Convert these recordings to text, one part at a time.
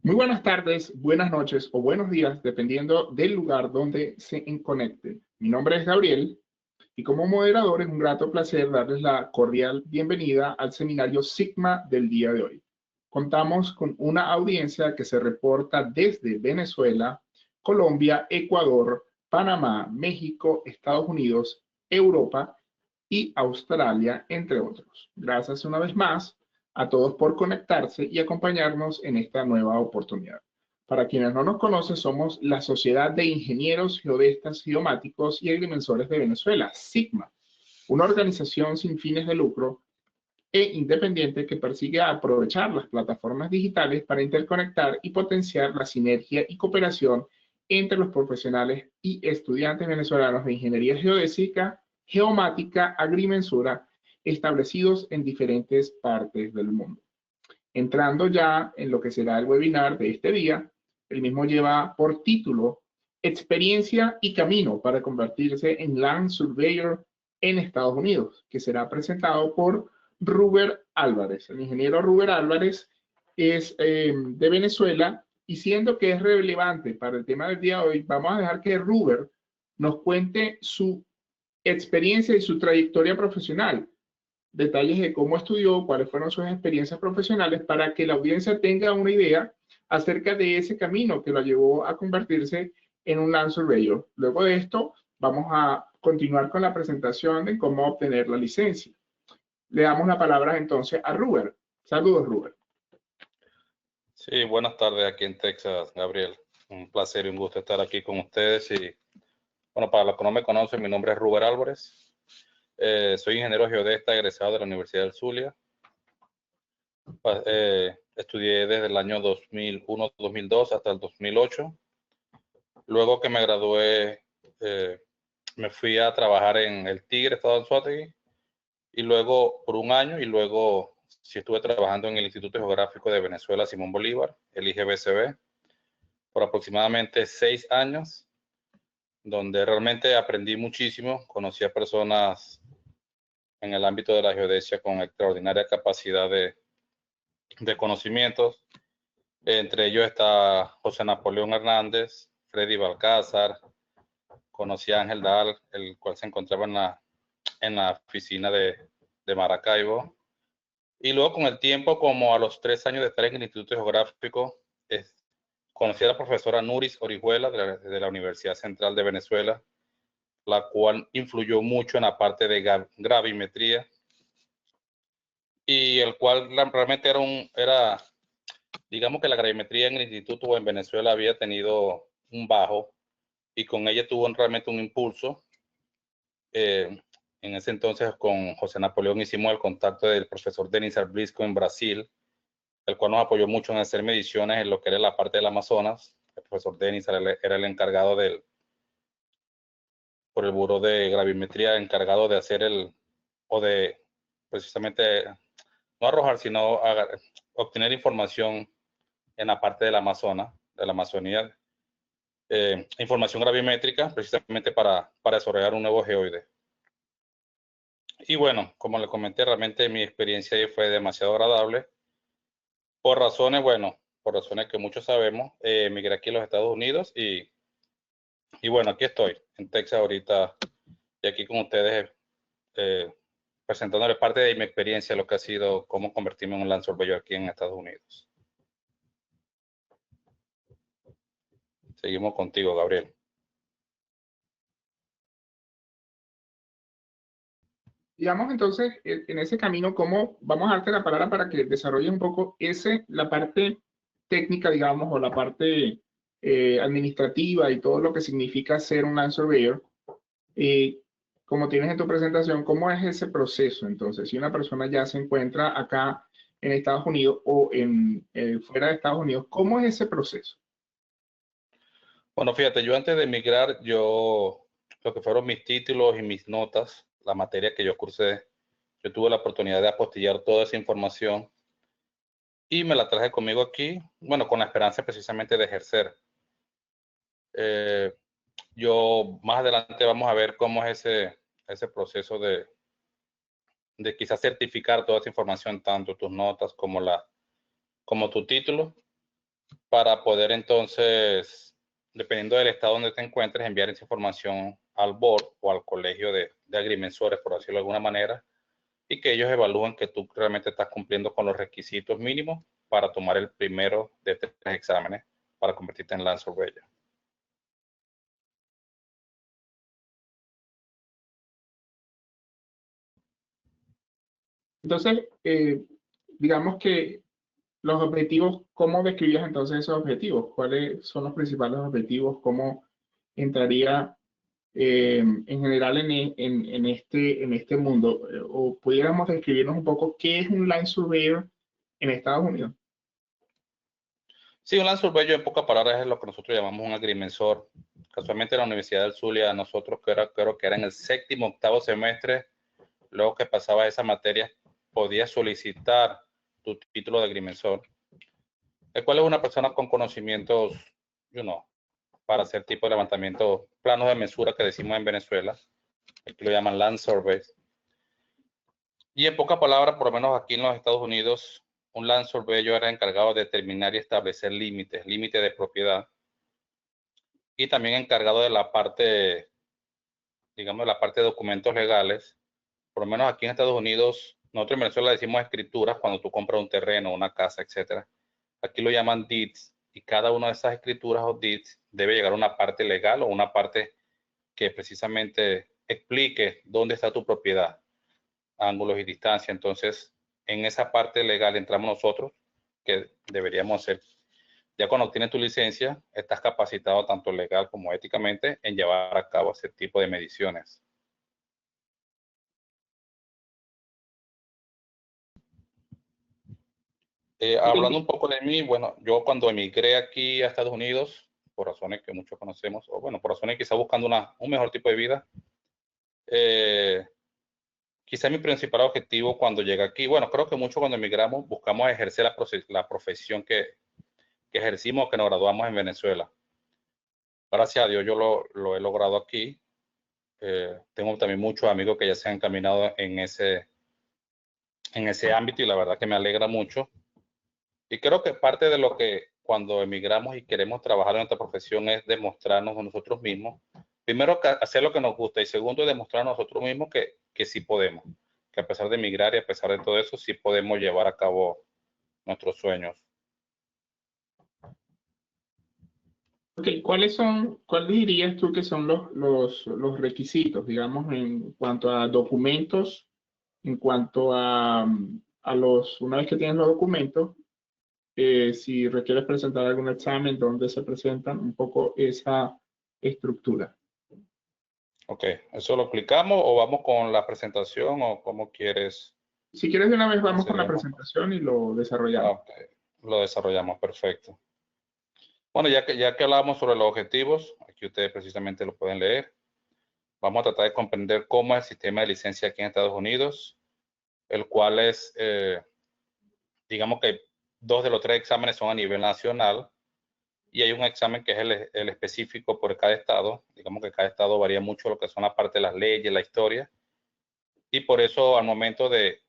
Muy buenas tardes, buenas noches o buenos días, dependiendo del lugar donde se conecten. Mi nombre es Gabriel y como moderador es un grato placer darles la cordial bienvenida al seminario Sigma del día de hoy. Contamos con una audiencia que se reporta desde Venezuela, Colombia, Ecuador, Panamá, México, Estados Unidos, Europa y Australia, entre otros. Gracias una vez más a todos por conectarse y acompañarnos en esta nueva oportunidad. Para quienes no nos conocen, somos la Sociedad de Ingenieros Geodestas Geomáticos y Agrimensores de Venezuela, SIGMA, una organización sin fines de lucro e independiente que persigue aprovechar las plataformas digitales para interconectar y potenciar la sinergia y cooperación entre los profesionales y estudiantes venezolanos de ingeniería geodésica, geomática, agrimensura, establecidos en diferentes partes del mundo. Entrando ya en lo que será el webinar de este día, el mismo lleva por título Experiencia y camino para convertirse en Land Surveyor en Estados Unidos, que será presentado por Ruber Álvarez. El ingeniero Ruber Álvarez es de Venezuela y siendo que es relevante para el tema del día de hoy, vamos a dejar que Ruber nos cuente su experiencia y su trayectoria profesional, detalles de cómo estudió, cuáles fueron sus experiencias profesionales, para que la audiencia tenga una idea acerca de ese camino que lo llevó a convertirse en un Land Surveyor. Luego de esto, vamos a continuar con la presentación de cómo obtener la licencia. Le damos la palabra entonces a Ruber. Saludos, Ruber. Sí, buenas tardes aquí en Texas, Gabriel. Un placer y un gusto estar aquí con ustedes. Y bueno, para los que no me conocen, mi nombre es Ruber Álvarez. Soy ingeniero geodesta egresado de la Universidad del Zulia. Estudié desde el año 2001-2002 hasta el 2008. Luego que me gradué, me fui a trabajar en el Tigre, estado de Anzoátegui, y luego por un año, y luego sí estuve trabajando en el Instituto Geográfico de Venezuela, Simón Bolívar, el IGVCB, por aproximadamente 6 años, donde realmente aprendí muchísimo. Conocí a personas en el ámbito de la geodesia con extraordinaria capacidad de conocimientos. Entre ellos está José Napoleón Hernández, Freddy Balcázar. Conocí a Ángel Dahl, el cual se encontraba en la oficina de Maracaibo. Y luego con el tiempo, como a los 3 años de estar en el Instituto Geográfico, conocí a la profesora Nuris Orihuela de la Universidad Central de Venezuela, la cual influyó mucho en la parte de gravimetría, y el cual realmente era, digamos que la gravimetría en el instituto o en Venezuela había tenido un bajo, y con ella tuvo realmente un impulso. En ese entonces con José Napoleón hicimos el contacto del profesor Denis Arbrisco en Brasil, el cual nos apoyó mucho en hacer mediciones en lo que era la parte del Amazonas. El profesor Denis era el encargado por el Buró de Gravimetría, encargado de hacer precisamente, no arrojar, sino obtener información en la parte del Amazonas, de la Amazonía, información gravimétrica, precisamente para desarrollar un nuevo geoide. Y bueno, como le comenté, realmente mi experiencia ahí fue demasiado agradable. Por razones que muchos sabemos, emigré aquí a los Estados Unidos y bueno, aquí estoy, en Texas ahorita, y aquí con ustedes, presentándoles parte de mi experiencia, lo que ha sido cómo convertirme en un Land Surveyor aquí en Estados Unidos. Seguimos contigo, Gabriel. Digamos entonces, en ese camino, ¿cómo vamos a darte la palabra para que desarrolles un poco la parte técnica, digamos, o la parte administrativa y todo lo que significa ser un Land Surveyor? Como tienes en tu presentación, ¿cómo es ese proceso? Entonces, si una persona ya se encuentra acá en Estados Unidos o fuera de Estados Unidos, ¿cómo es ese proceso? Bueno, fíjate, yo antes de emigrar, lo que fueron mis títulos y mis notas, la materia que yo cursé, yo tuve la oportunidad de apostillar toda esa información y me la traje conmigo aquí, bueno, con la esperanza precisamente de ejercer. Yo más adelante vamos a ver cómo es ese proceso de quizás certificar toda esa información, tanto tus notas como tu título. para poder entonces, dependiendo del estado donde te encuentres, enviar esa información al board o al colegio de agrimensores, por decirlo de alguna manera, y que ellos evalúen que tú realmente estás cumpliendo con los requisitos mínimos para tomar el primero de 3 exámenes para convertirte en Land Surveyor. Entonces, digamos que los objetivos, ¿cómo describías entonces esos objetivos? ¿Cuáles son los principales objetivos? ¿Cómo entraría en general en este mundo? ¿O pudiéramos describirnos un poco qué es un Line Surveyor en Estados Unidos? Sí, un Land Surveyor en pocas palabras es lo que nosotros llamamos un agrimensor. Casualmente en la Universidad del Zulia, nosotros creo que era en el 7º, 8º semestre, luego que pasaba esa materia, podías solicitar tu título de agrimensor, el cual es una persona con conocimientos, para hacer tipo de levantamiento, planos de mesura que decimos en Venezuela, aquí lo llaman Land Surveys. Y en pocas palabras, por lo menos aquí en los Estados Unidos, un Land Surveyor era encargado de determinar y establecer límites de propiedad, y también encargado de la parte, digamos, de la parte de documentos legales. Por lo menos aquí en Estados Unidos, nosotros en Venezuela decimos escrituras cuando tú compras un terreno, una casa, etcétera. Aquí lo llaman deeds, y cada una de esas escrituras o deeds debe llegar a una parte legal o una parte que precisamente explique dónde está tu propiedad, ángulos y distancia. Entonces, en esa parte legal entramos nosotros, que deberíamos hacer. Ya cuando obtienes tu licencia, estás capacitado tanto legal como éticamente en llevar a cabo ese tipo de mediciones. Hablando un poco de mí, bueno, yo cuando emigré aquí a Estados Unidos, por razones que muchos conocemos, o bueno, por razones quizá buscando un mejor tipo de vida, quizá mi principal objetivo cuando llegué aquí, bueno, creo que muchos cuando emigramos buscamos ejercer la profesión que ejercimos, que nos graduamos en Venezuela. Gracias a Dios yo lo he logrado aquí. Tengo también muchos amigos que ya se han encaminado en ese ámbito, y la verdad que me alegra mucho. Y creo que parte de lo que cuando emigramos y queremos trabajar en nuestra profesión es demostrarnos a nosotros mismos. Primero, hacer lo que nos gusta, y segundo, demostrar a nosotros mismos que sí podemos, que a pesar de emigrar y a pesar de todo eso, sí podemos llevar a cabo nuestros sueños. Ok, ¿cuáles dirías tú que son los requisitos, digamos, en cuanto a documentos, en cuanto una vez que tienes los documentos, si requieres presentar algún examen, dónde se presentan, un poco esa estructura? Ok, ¿eso lo explicamos o vamos con la presentación o cómo quieres Si quieres de una vez que vamos con la procedamos? presentación y lo desarrollamos. Ok, lo desarrollamos, perfecto. Bueno, ya que hablamos sobre los objetivos, aquí ustedes precisamente lo pueden leer. Vamos a tratar de comprender cómo es el sistema de licencia aquí en Estados Unidos, el cual es, digamos que 2 de los 3 exámenes son a nivel nacional, y hay un examen que es el específico por cada estado. Digamos que cada estado varía mucho lo que son la parte de las leyes, la historia, y por eso al momento de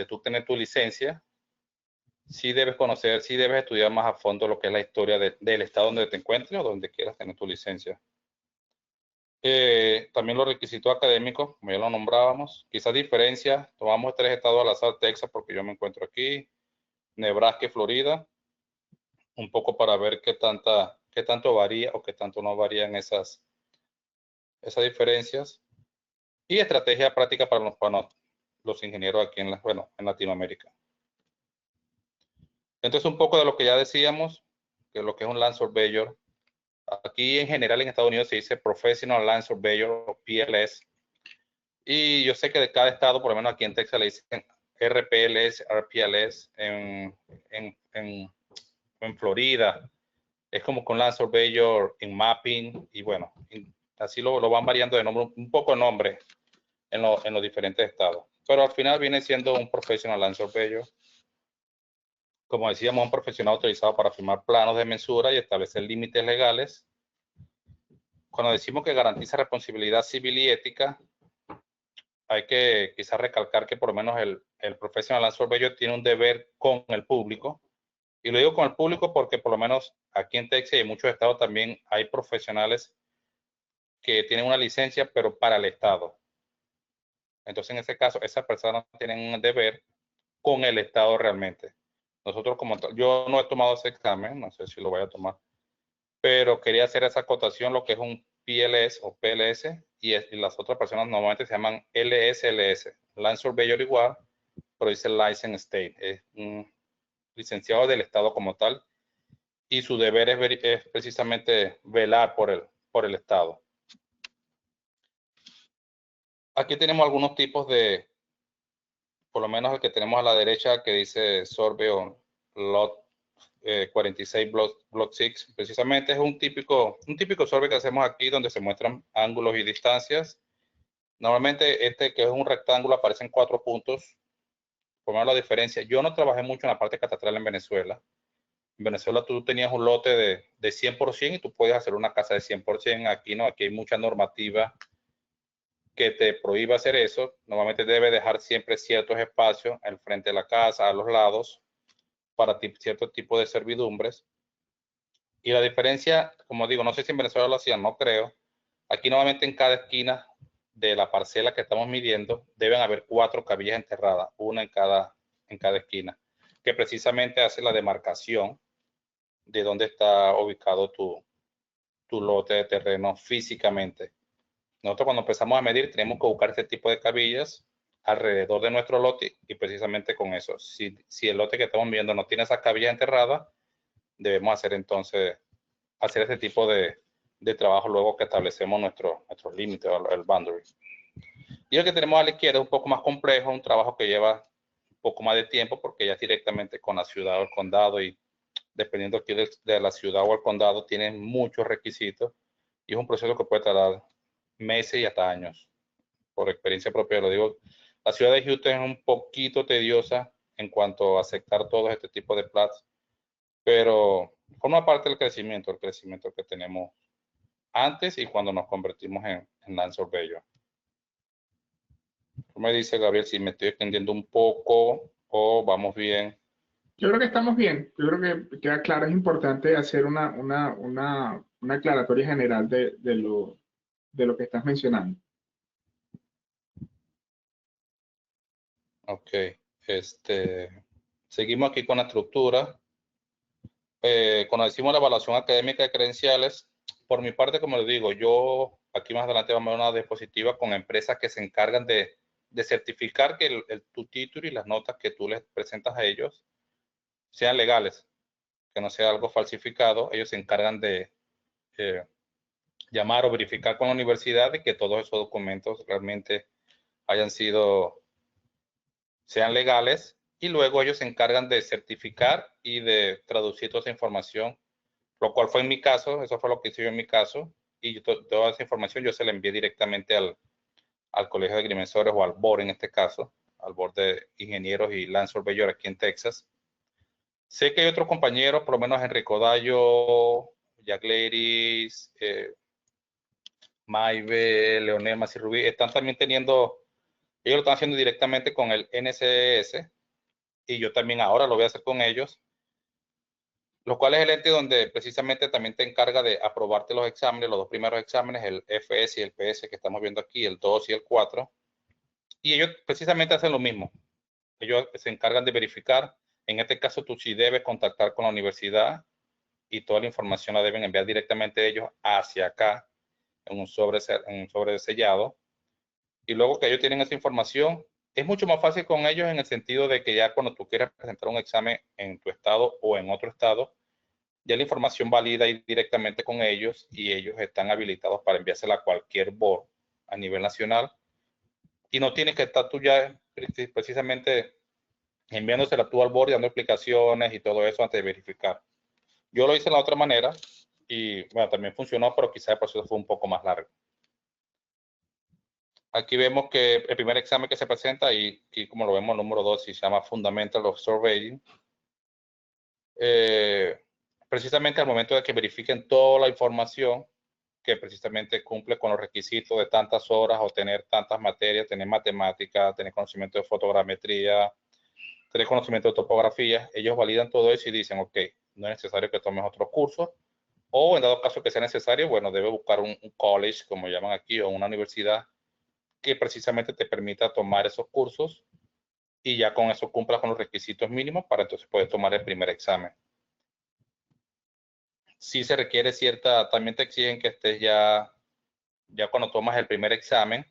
tú tener tu licencia, sí debes conocer, sí debes estudiar más a fondo lo que es la historia del estado donde te encuentres o donde quieras tener tu licencia. También los requisitos académicos, como ya lo nombrábamos, quizás diferencia, tomamos 3 estados al azar: Texas, porque yo me encuentro aquí, Nebraska y Florida, un poco para ver qué tanto varía o qué tanto no varían esas diferencias, y estrategia práctica para los ingenieros aquí en Latinoamérica. Entonces, un poco de lo que ya decíamos, que lo que es un Land Surveyor. Aquí en general en Estados Unidos se dice Professional Land Surveyor o PLS. Y yo sé que de cada estado, por lo menos aquí en Texas le dicen RPLS, RPLS, en Florida es como con Land Surveyor, en Mapping, y bueno, así lo van variando de nombre, un poco de nombre en los diferentes estados. Pero al final viene siendo un Professional Land Surveyor. Como decíamos, un profesional autorizado para firmar planos de mensura y establecer límites legales. Cuando decimos que garantiza responsabilidad civil y ética, hay que quizás recalcar que por lo menos el Professional Land Surveyor tiene un deber con el público, Y lo digo con el público porque por lo menos aquí en Texas y en muchos estados también hay profesionales que tienen una licencia, pero para el estado. Entonces, en ese caso, esas personas tienen un deber con el estado realmente. Nosotros como tal, yo no he tomado ese examen, no sé si lo voy a tomar, pero quería hacer esa acotación, lo que es un PLS o PLS, y las otras personas normalmente se llaman LSLS, Land Surveyor igual, pero dice License State, es un licenciado del estado como tal, y su deber es precisamente velar por el estado. Aquí tenemos algunos tipos de, por lo menos el que tenemos a la derecha que dice Survey on Lot 46 block 6, precisamente es un típico survey que hacemos aquí donde se muestran ángulos y distancias. Normalmente este que es un rectángulo aparecen 4 puntos. Por menos la diferencia, yo no trabajé mucho en la parte catastral en Venezuela. En Venezuela tú tenías un lote de 100% y tú puedes hacer una casa de 100%. Aquí no, aquí hay mucha normativa que te prohíbe hacer eso. Normalmente debe dejar siempre ciertos espacios al frente de la casa, a los lados, para cierto tipo de servidumbres. Y la diferencia, como digo, no sé si en Venezuela lo hacían, no creo. Aquí normalmente en cada esquina de la parcela que estamos midiendo deben haber 4 cabillas enterradas, una en cada esquina, que precisamente hace la demarcación de dónde está ubicado tu lote de terreno físicamente. Nosotros cuando empezamos a medir tenemos que buscar este tipo de cabillas alrededor de nuestro lote y precisamente con eso, si el lote que estamos viendo no tiene esas cabillas enterradas, debemos hacer entonces, hacer este tipo de trabajo luego que establecemos nuestro límite, el boundary. Y el que tenemos a la izquierda es un poco más complejo, un trabajo que lleva un poco más de tiempo porque ya es directamente con la ciudad o el condado y dependiendo aquí de la ciudad o el condado tienen muchos requisitos y es un proceso que puede tardar meses y hasta años. Por experiencia propia lo digo, la ciudad de Houston es un poquito tediosa en cuanto a aceptar todo este tipo de plats, pero forma parte del crecimiento, el crecimiento que tenemos antes y cuando nos convertimos en Land Surveyor. Tú me dice, Gabriel, si me estoy extendiendo un poco o vamos bien. Yo creo que estamos bien. Yo creo que queda claro. Es importante hacer una aclaratoria general de lo que estás mencionando. Ok, seguimos aquí con la estructura. Cuando decimos la evaluación académica de credenciales, por mi parte, como les digo, yo aquí más adelante vamos a ver una diapositiva con empresas que se encargan de certificar que tu título y las notas que tú les presentas a ellos sean legales, que no sea algo falsificado. Ellos se encargan de llamar o verificar con la universidad de que todos esos documentos realmente sean legales y luego ellos se encargan de certificar y de traducir toda esa información, lo cual fue en mi caso, eso fue lo que hice yo en mi caso, y toda esa información yo se la envié directamente al Colegio de Agrimensores o al board en este caso, al board de ingenieros y Land Surveyor aquí en Texas. Sé que hay otros compañeros, por lo menos Enrico Dayo, Jack Leiris, Maive, Leonel Masi Rubí, están también teniendo, ellos lo están haciendo directamente con el NCS y yo también ahora lo voy a hacer con ellos, lo cual es el ente donde precisamente también te encarga de aprobarte los exámenes, los 2 primeros exámenes, el FS y el PS que estamos viendo aquí, el 2 y el 4, y ellos precisamente hacen lo mismo. Ellos se encargan de verificar, en este caso tú sí debes contactar con la universidad y toda la información la deben enviar directamente ellos hacia acá en un sobre sellado. Y luego que ellos tienen esa información, es mucho más fácil con ellos en el sentido de que ya cuando tú quieras presentar un examen en tu estado o en otro estado, ya la información valida ir directamente con ellos y ellos están habilitados para enviársela a cualquier board a nivel nacional y no tienes que estar tú ya precisamente enviándosela tú al board y dando explicaciones y todo eso antes de verificar. Yo lo hice de la otra manera y bueno, también funcionó, pero quizá el proceso fue un poco más largo. Aquí vemos que el primer examen que se presenta, y como lo vemos, el número 2, se llama Fundamental of Surveying. Precisamente al momento de que verifiquen toda la información que precisamente cumple con los requisitos de tantas horas o tener tantas materias, tener matemática, tener conocimiento de fotogrametría, tener conocimiento de topografía. Ellos validan todo eso y dicen, ok, no es necesario que tomes otro curso, o en dado caso que sea necesario, bueno, debe buscar un college, como llaman aquí, o una universidad que precisamente te permita tomar esos cursos y ya con eso cumplas con los requisitos mínimos para entonces poder tomar el primer examen. Sí se requiere cierta, también te exigen que estés ya cuando tomas el primer examen,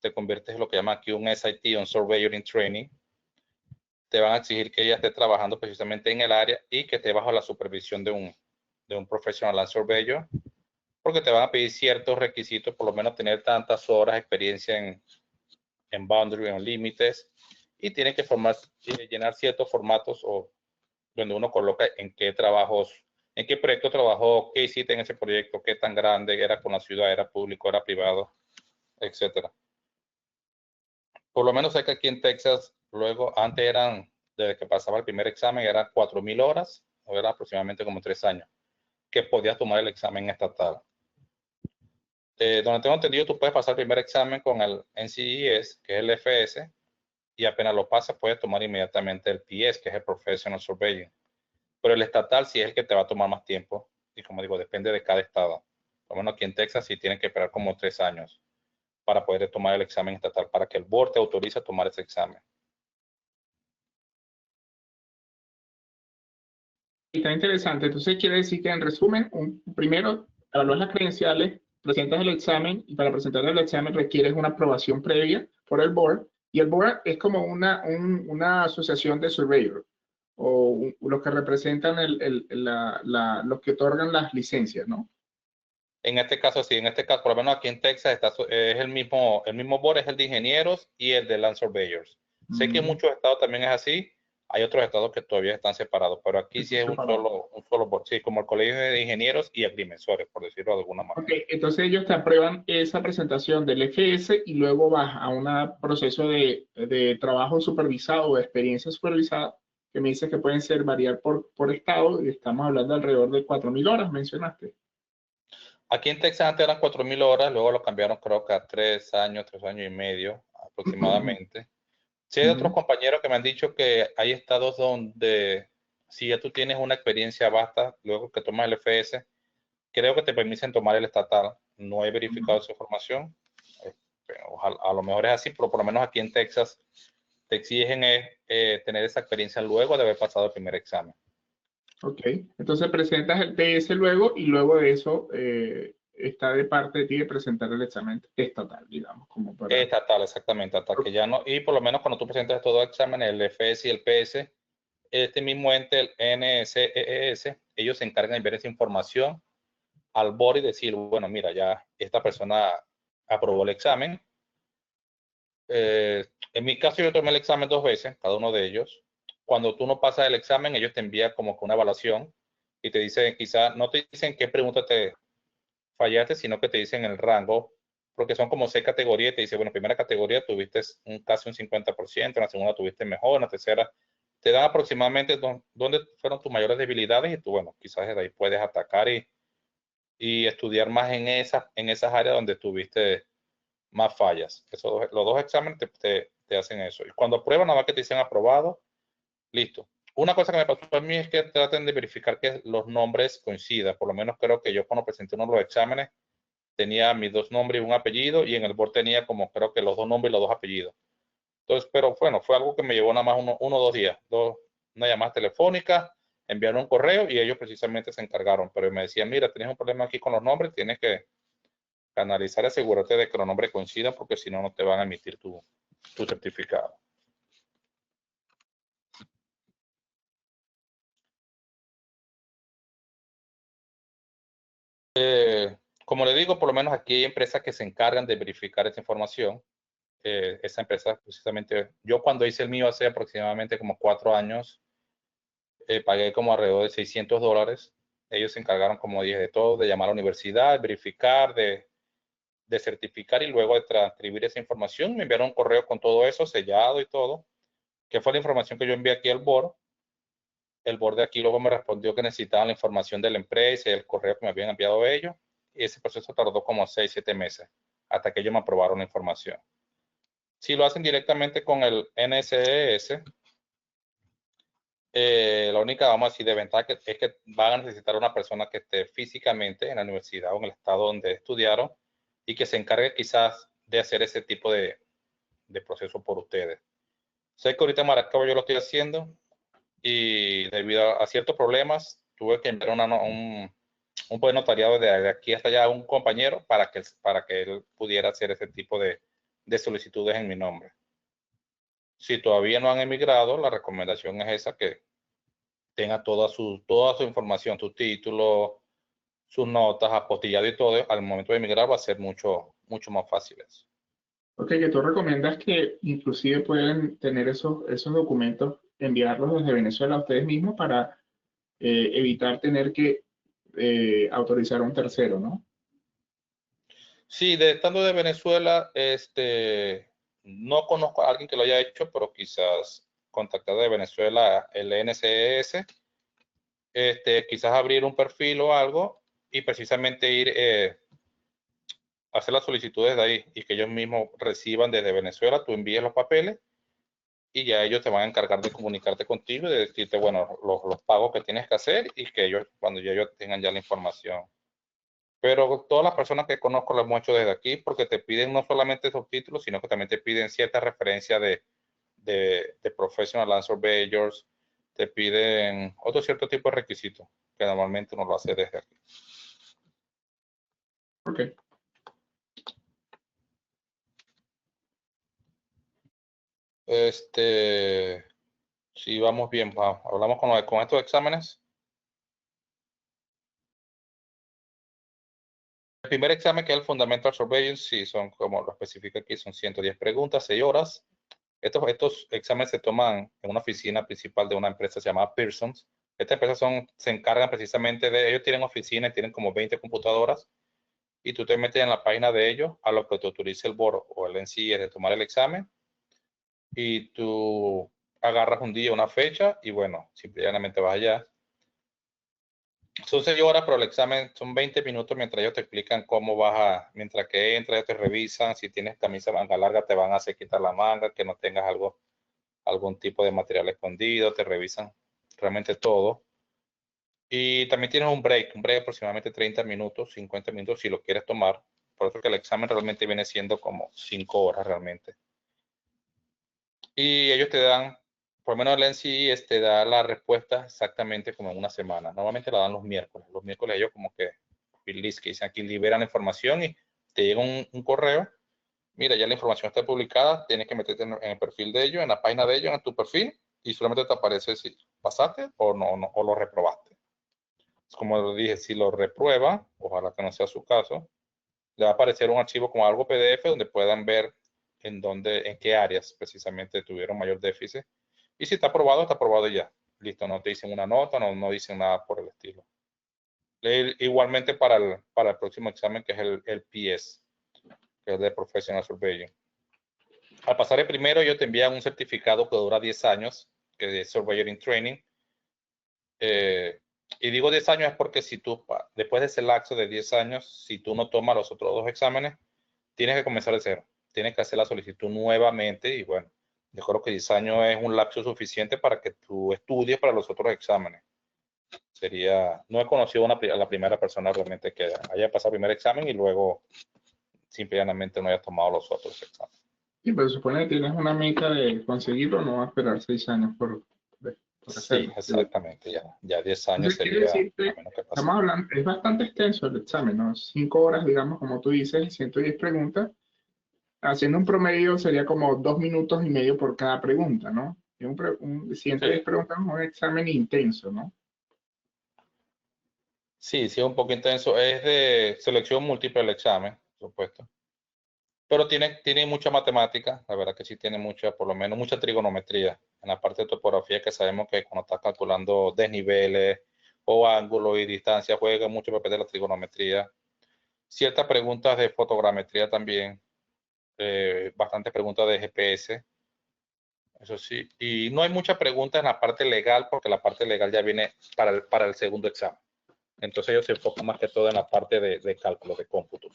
te conviertes en lo que llaman aquí un SIT, un Surveyor in Training. Te van a exigir que ya estés trabajando precisamente en el área y que estés bajo la supervisión de un professional land surveyor, porque te van a pedir ciertos requisitos, por lo menos tener tantas horas de experiencia en boundary, en límites, y tienes que llenar ciertos formatos o donde uno coloca en qué trabajos, en qué proyecto trabajó, qué hiciste en ese proyecto, qué tan grande era con la ciudad, era público, era privado, etcétera. Por lo menos sé que aquí en Texas, luego, antes eran, desde que pasaba el primer examen, eran 4,000 horas, o era aproximadamente como 3 años, que podías tomar el examen estatal. Donde tengo entendido, tú puedes pasar el primer examen con el NCES, que es el FS, y apenas lo pasas, puedes tomar inmediatamente el PS, que es el Professional Surveying. Pero el estatal sí es el que te va a tomar más tiempo, y como digo, depende de cada estado. Por lo menos aquí en Texas sí tienen que esperar como 3 años para poder tomar el examen estatal, para que el board te autorice a tomar ese examen. Está interesante. Entonces quiere decir que en resumen, primero evalúas las credenciales, presentas el examen y para presentar el examen requieres una aprobación previa por el board y el board es como una asociación de surveyor o los que representan los que otorgan las licencias, ¿no? En este caso, sí, en este caso, por lo menos aquí en Texas, es el mismo board, es el de ingenieros y el de land surveyors. Sé que en muchos estados también es así, hay otros estados que todavía están separados, pero aquí sí es un solo board, sí, como el colegio de ingenieros y agrimensores, por decirlo de alguna manera. Ok, entonces ellos te aprueban esa presentación del FS y luego vas a un proceso de trabajo supervisado o de experiencia supervisada que me dices que pueden ser variar por estado y estamos hablando alrededor de 4,000 horas, mencionaste. Aquí en Texas antes eran 4,000 horas, luego lo cambiaron creo que a 3 años, 3 años y medio aproximadamente. Sí, hay otros compañeros que me han dicho que hay estados donde si ya tú tienes una experiencia vasta, luego que tomas el FS, creo que te permiten tomar el estatal. No he verificado esa información, pero a lo mejor es así, pero por lo menos aquí en Texas te exigen tener esa experiencia luego de haber pasado el primer examen. Ok, entonces presentas el PS luego y luego de eso está de parte de ti de presentar el examen estatal, digamos, como para... Estatal, exactamente, hasta que ya no, y por lo menos cuando tú presentas todos los exámenes, el FS y el PS, este mismo ente, el NCES, ellos se encargan de ver esa información al board y decir, bueno, mira, ya esta persona aprobó el examen. En mi caso, yo tomé el examen 2 veces, cada uno de ellos. Cuando tú no pasas el examen, ellos te envían como que una evaluación y te dicen, quizá, no te dicen qué pregunta te fallaste, sino que te dicen el rango, porque son como 6 categorías y te dice, bueno, primera categoría tuviste casi un 50%, en la segunda tuviste mejor, en la tercera te dan aproximadamente dónde fueron tus mayores debilidades y tú, bueno, quizás de ahí puedes atacar y estudiar más en esas áreas donde tuviste más fallas. Los dos exámenes te hacen eso. Y cuando aprueban, nada más que te dicen aprobado, listo. Una cosa que me pasó a mí es que traten de verificar que los nombres coincidan. Por lo menos creo que yo cuando presenté uno de los exámenes tenía mis 2 nombres y un apellido y en el board tenía como creo que los 2 nombres y los 2 apellidos. Entonces, pero bueno, fue algo que me llevó nada más uno o 2 días. Una llamada telefónica, enviaron un correo y ellos precisamente se encargaron. Pero me decían, mira, tienes un problema aquí con los nombres, tienes que analizar y asegurarte de que los nombres coincidan porque si no, no te van a emitir tu certificado. Como le digo, por lo menos aquí hay empresas que se encargan de verificar esa información. Esa empresa, precisamente, yo cuando hice el mío hace aproximadamente como 4 años, pagué como alrededor de $600. Ellos se encargaron, como dije, de todo, de llamar a la universidad, verificar, de certificar y luego de transcribir esa información. Me enviaron un correo con todo eso sellado y todo, que fue la información que yo envié aquí al board. El board de aquí luego me respondió que necesitaban la información de la empresa y el correo que me habían enviado ellos. Y ese proceso tardó como 6-7 meses hasta que ellos me aprobaron la información. Si lo hacen directamente con el NSES, La única, vamos a decir, desventaja es que van a necesitar una persona que esté físicamente en la universidad o en el estado donde estudiaron y que se encargue quizás de hacer ese tipo de proceso por ustedes. Sé que ahorita en Maracaibo yo lo estoy haciendo y debido a ciertos problemas tuve que enviar un poder notariado de aquí hasta allá a un compañero para que él pudiera hacer ese tipo de solicitudes en mi nombre. Si todavía no han emigrado, la recomendación es esa, que tenga toda su información, su título, sus notas, apostillado y todo. Al momento de emigrar va a ser mucho más fácil eso. Ok, que tú recomiendas que inclusive pueden tener esos documentos, enviarlos desde Venezuela a ustedes mismos para evitar tener que autorizar a un tercero, ¿no? Sí, estando de Venezuela, no conozco a alguien que lo haya hecho, pero quizás contactar de Venezuela el NCS, quizás abrir un perfil o algo y precisamente ir a hacer las solicitudes de ahí y que ellos mismos reciban desde Venezuela, tú envíes los papeles y ya ellos te van a encargar de comunicarte contigo y de decirte, bueno, los pagos que tienes que hacer y que ellos, cuando ya ellos tengan ya la información. Pero todas las personas que conozco lo hemos hecho desde aquí porque te piden no solamente esos títulos, sino que también te piden cierta referencia de professional land surveyors, te piden otro cierto tipo de requisitos que normalmente uno lo hace desde aquí. Ok. Si vamos bien, hablamos con estos exámenes. El primer examen, que es el Fundamental Surveillance, sí, son, como lo especifica aquí, son 110 preguntas, 6 horas. Estos exámenes se toman en una oficina principal de una empresa llamada Pearson's. Esta empresa se encargan precisamente ellos tienen oficinas, tienen como 20 computadoras y tú te metes en la página de ellos a lo que te autorice el board o el NCE de tomar el examen y tú agarras un día, una fecha y bueno, simplemente vas allá. Son 6 horas, pero el examen son 20 minutos mientras ellos te explican cómo mientras que entras, ellos te revisan, si tienes camisa manga larga te van a hacer quitar la manga, que no tengas algún tipo de material escondido, te revisan realmente todo. Y también tienes un break de aproximadamente 30 minutos, 50 minutos si lo quieres tomar. Por eso que el examen realmente viene siendo como 5 horas realmente. Y ellos te dan, por lo menos el NCE te da la respuesta exactamente como en una semana. Normalmente la dan los miércoles. Los miércoles ellos como que release, que dicen aquí liberan la información y te llega un correo. Mira, ya la información está publicada, tienes que meterte en el perfil de ellos, en la página de ellos, en tu perfil, y solamente te aparece si pasaste o no o lo reprobaste. Como lo dije, si lo reprueba, ojalá que no sea su caso, le va a aparecer un archivo como algo PDF donde puedan ver en qué áreas precisamente tuvieron mayor déficit. Y si está aprobado ya. Listo, no te dicen una nota, no dicen nada por el estilo. Igualmente para el próximo examen, que es el PS, que es de Professional Surveying. Al pasar el primero, ellos te envían un certificado que dura 10 años, que es Surveyor in Training. Y digo 10 años es porque si tú, después de ese lapso de 10 años, si tú no tomas los otros 2 exámenes, tienes que comenzar de cero. Tienes que hacer la solicitud nuevamente y bueno, yo creo que 10 años es un lapso suficiente para que tú estudies para los otros exámenes. No he conocido a la primera persona realmente que haya pasado el primer examen y luego simplemente no haya tomado los otros exámenes. Sí, pero supone que tienes una meta de conseguirlo, no va a esperar 6 años por Sí, hacerlo. exactamente, ya 10 años Entonces, quiere sería decir a que menos que pase. estamos hablando, es bastante extenso el examen, ¿no? 5 horas, digamos, como tú dices, 110 preguntas. Haciendo un promedio sería como 2 minutos y medio por cada pregunta, ¿no? Y 110 Sí, preguntas es un examen intenso, ¿no? sí, es un poco intenso. Es de selección múltiple el examen, por supuesto. Pero tiene mucha matemática, la verdad que sí tiene mucha, por lo menos mucha trigonometría. En la parte de topografía, que sabemos que cuando estás calculando desniveles o ángulos y distancia, juega mucho papel de la trigonometría. Ciertas preguntas de fotogrametría también, bastantes preguntas de GPS, eso sí. Y no hay mucha pregunta en la parte legal, porque la parte legal ya viene para el segundo examen. Entonces ellos se enfocan más que todo en la parte de cálculo, de cómputo.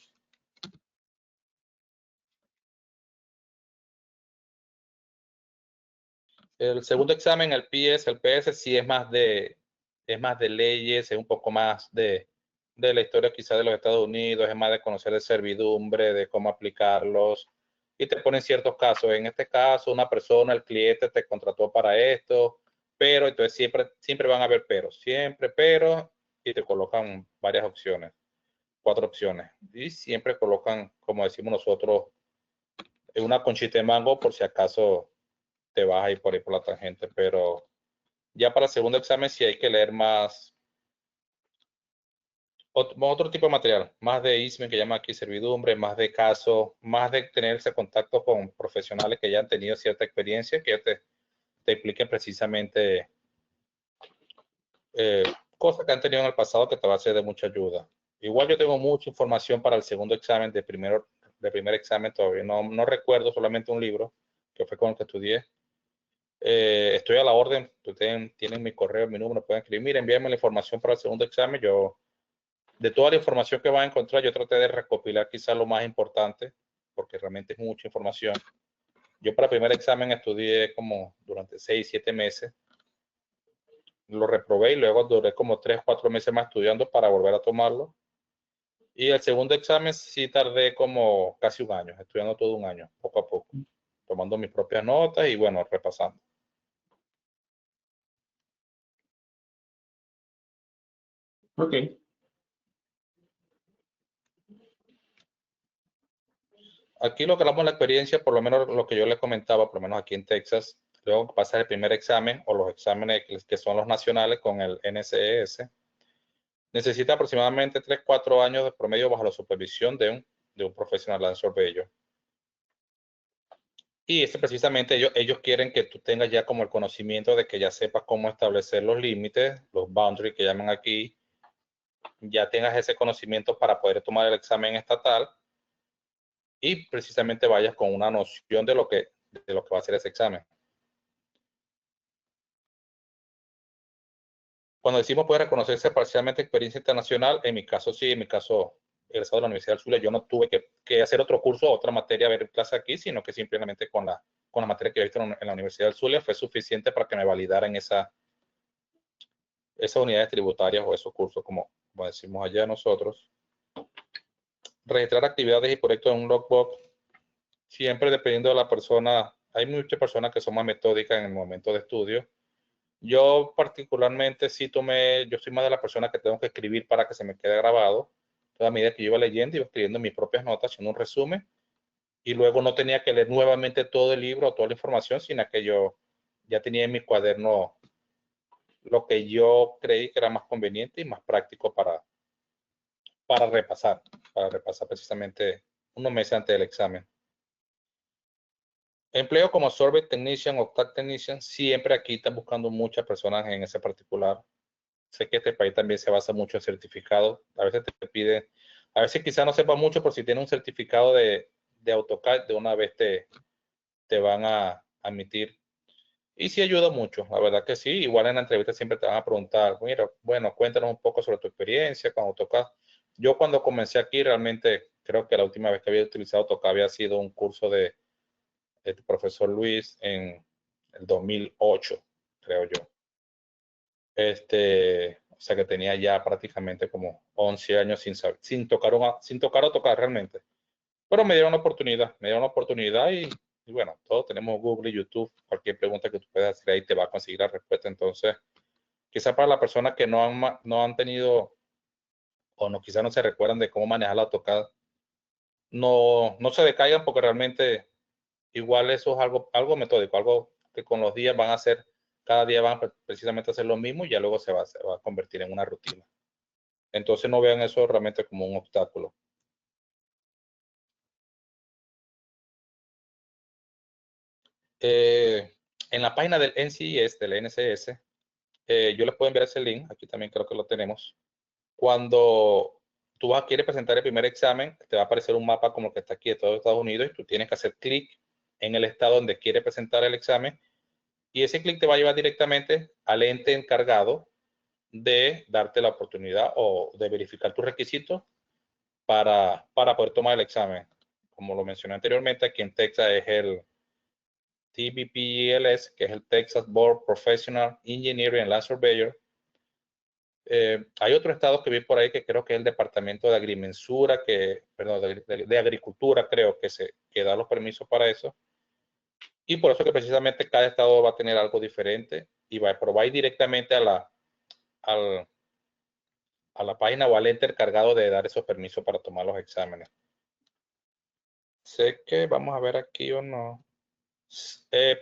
El segundo examen, el PS, sí es más de leyes, es un poco más de la historia quizá de los Estados Unidos, es más de conocer de servidumbre, de cómo aplicarlos, y te ponen ciertos casos. En este caso, una persona, el cliente te contrató para esto, pero entonces siempre van a haber peros, siempre pero, y te colocan varias opciones, 4 opciones, y siempre colocan, como decimos nosotros, una conchita de mango por si acaso te vas a ir por ahí por la tangente, pero ya para el segundo examen sí hay que leer más, otro tipo de material, más de ISME que llama aquí servidumbre, más de caso, más de tener ese contacto con profesionales que ya han tenido cierta experiencia, que ya te expliquen precisamente cosas que han tenido en el pasado que te va a ser de mucha ayuda. Igual yo tengo mucha información para el segundo examen de primer examen, todavía no recuerdo, solamente un libro que fue con el que estudié. Estoy a la orden, ustedes tienen mi correo, mi número, pueden escribir, mira, envíenme la información para el segundo examen. Yo, de toda la información que van a encontrar, yo traté de recopilar quizás lo más importante, porque realmente es mucha información. Yo para el primer examen estudié como durante 6, 7 meses, lo reprobé y luego duré como 3, 4 meses más estudiando para volver a tomarlo. Y el segundo examen sí tardé como casi un año, estudiando todo un año, poco a poco, tomando mis propias notas y bueno, repasando. Ok. Aquí lo que hablamos de la experiencia, por lo menos lo que yo les comentaba, por lo menos aquí en Texas, luego que pasas el primer examen o los exámenes que son los nacionales con el NCES, necesita aproximadamente 3, 4 años de promedio bajo la supervisión de un profesional land surveyor. Y precisamente ellos quieren que tú tengas ya como el conocimiento de que ya sepas cómo establecer los límites, los boundaries que llaman aquí, ya tengas ese conocimiento para poder tomar el examen estatal y precisamente vayas con una noción de lo que va a ser ese examen. Cuando decimos puede reconocerse parcialmente experiencia internacional, en mi caso sí, en mi caso egresado de la Universidad del Zulia, yo no tuve que hacer otro curso, otra materia, ver clase aquí, sino que simplemente con la materia que he visto en la Universidad del Zulia fue suficiente para que me validaran esas unidades tributarias o esos cursos, como decimos allá nosotros. Registrar actividades y proyectos en un logbook, siempre dependiendo de la persona. Hay muchas personas que son más metódicas en el momento de estudio. Yo particularmente yo soy más de la persona que tengo que escribir para que se me quede grabado. Entonces, a medida que yo iba leyendo, iba escribiendo mis propias notas, haciendo un resumen, y luego no tenía que leer nuevamente todo el libro o toda la información, sino que yo ya tenía en mi cuaderno lo que yo creí que era más conveniente y más práctico para repasar precisamente unos meses antes del examen. Empleo como Sorbet Technician o TAC Technician, siempre aquí están buscando muchas personas en ese particular. Sé que este país también se basa mucho en certificados. A veces te pide, a veces quizá no sepa mucho, pero si tiene un certificado de AutoCAD, de una vez te van a admitir. Y sí ayuda mucho, la verdad que sí. Igual en la entrevista siempre te van a preguntar, mira, bueno, cuéntanos un poco sobre tu experiencia con AutoCAD. Yo cuando comencé aquí realmente creo que la última vez que había utilizado AutoCAD había sido un curso de profesor Luis en el 2008, creo yo. O sea que tenía ya prácticamente como 11 años sin tocar AutoCAD realmente. Pero me dieron la oportunidad y bueno, todos tenemos Google y YouTube. Cualquier pregunta que tú puedas hacer ahí te va a conseguir la respuesta. Entonces, quizá para las personas que no han tenido o no, quizá no se recuerdan de cómo manejar la AutoCAD, no se decaigan porque realmente igual eso es algo metódico, algo que con los días van a hacer, cada día van precisamente a hacer lo mismo y ya luego se va a convertir en una rutina. Entonces no vean eso realmente como un obstáculo. En la página del NCIS, del NCS, yo les puedo enviar ese link, aquí también creo que lo tenemos. Cuando tú quieres presentar el primer examen, te va a aparecer un mapa como el que está aquí de todos Estados Unidos y tú tienes que hacer clic en el estado donde quieres presentar el examen y ese clic te va a llevar directamente al ente encargado de darte la oportunidad o de verificar tus requisitos para poder tomar el examen. Como lo mencioné anteriormente, aquí en Texas es TBPLS, que es el Texas Board Professional Engineering and Land Surveyor. Hay otro estado que vi por ahí que creo que es el Departamento de Agrimensura, perdón, de Agricultura, creo que da los permisos para eso. Y por eso que precisamente cada estado va a tener algo diferente pero va a ir directamente a la página o al ente encargado de dar esos permisos para tomar los exámenes. Sé que vamos a ver aquí o no.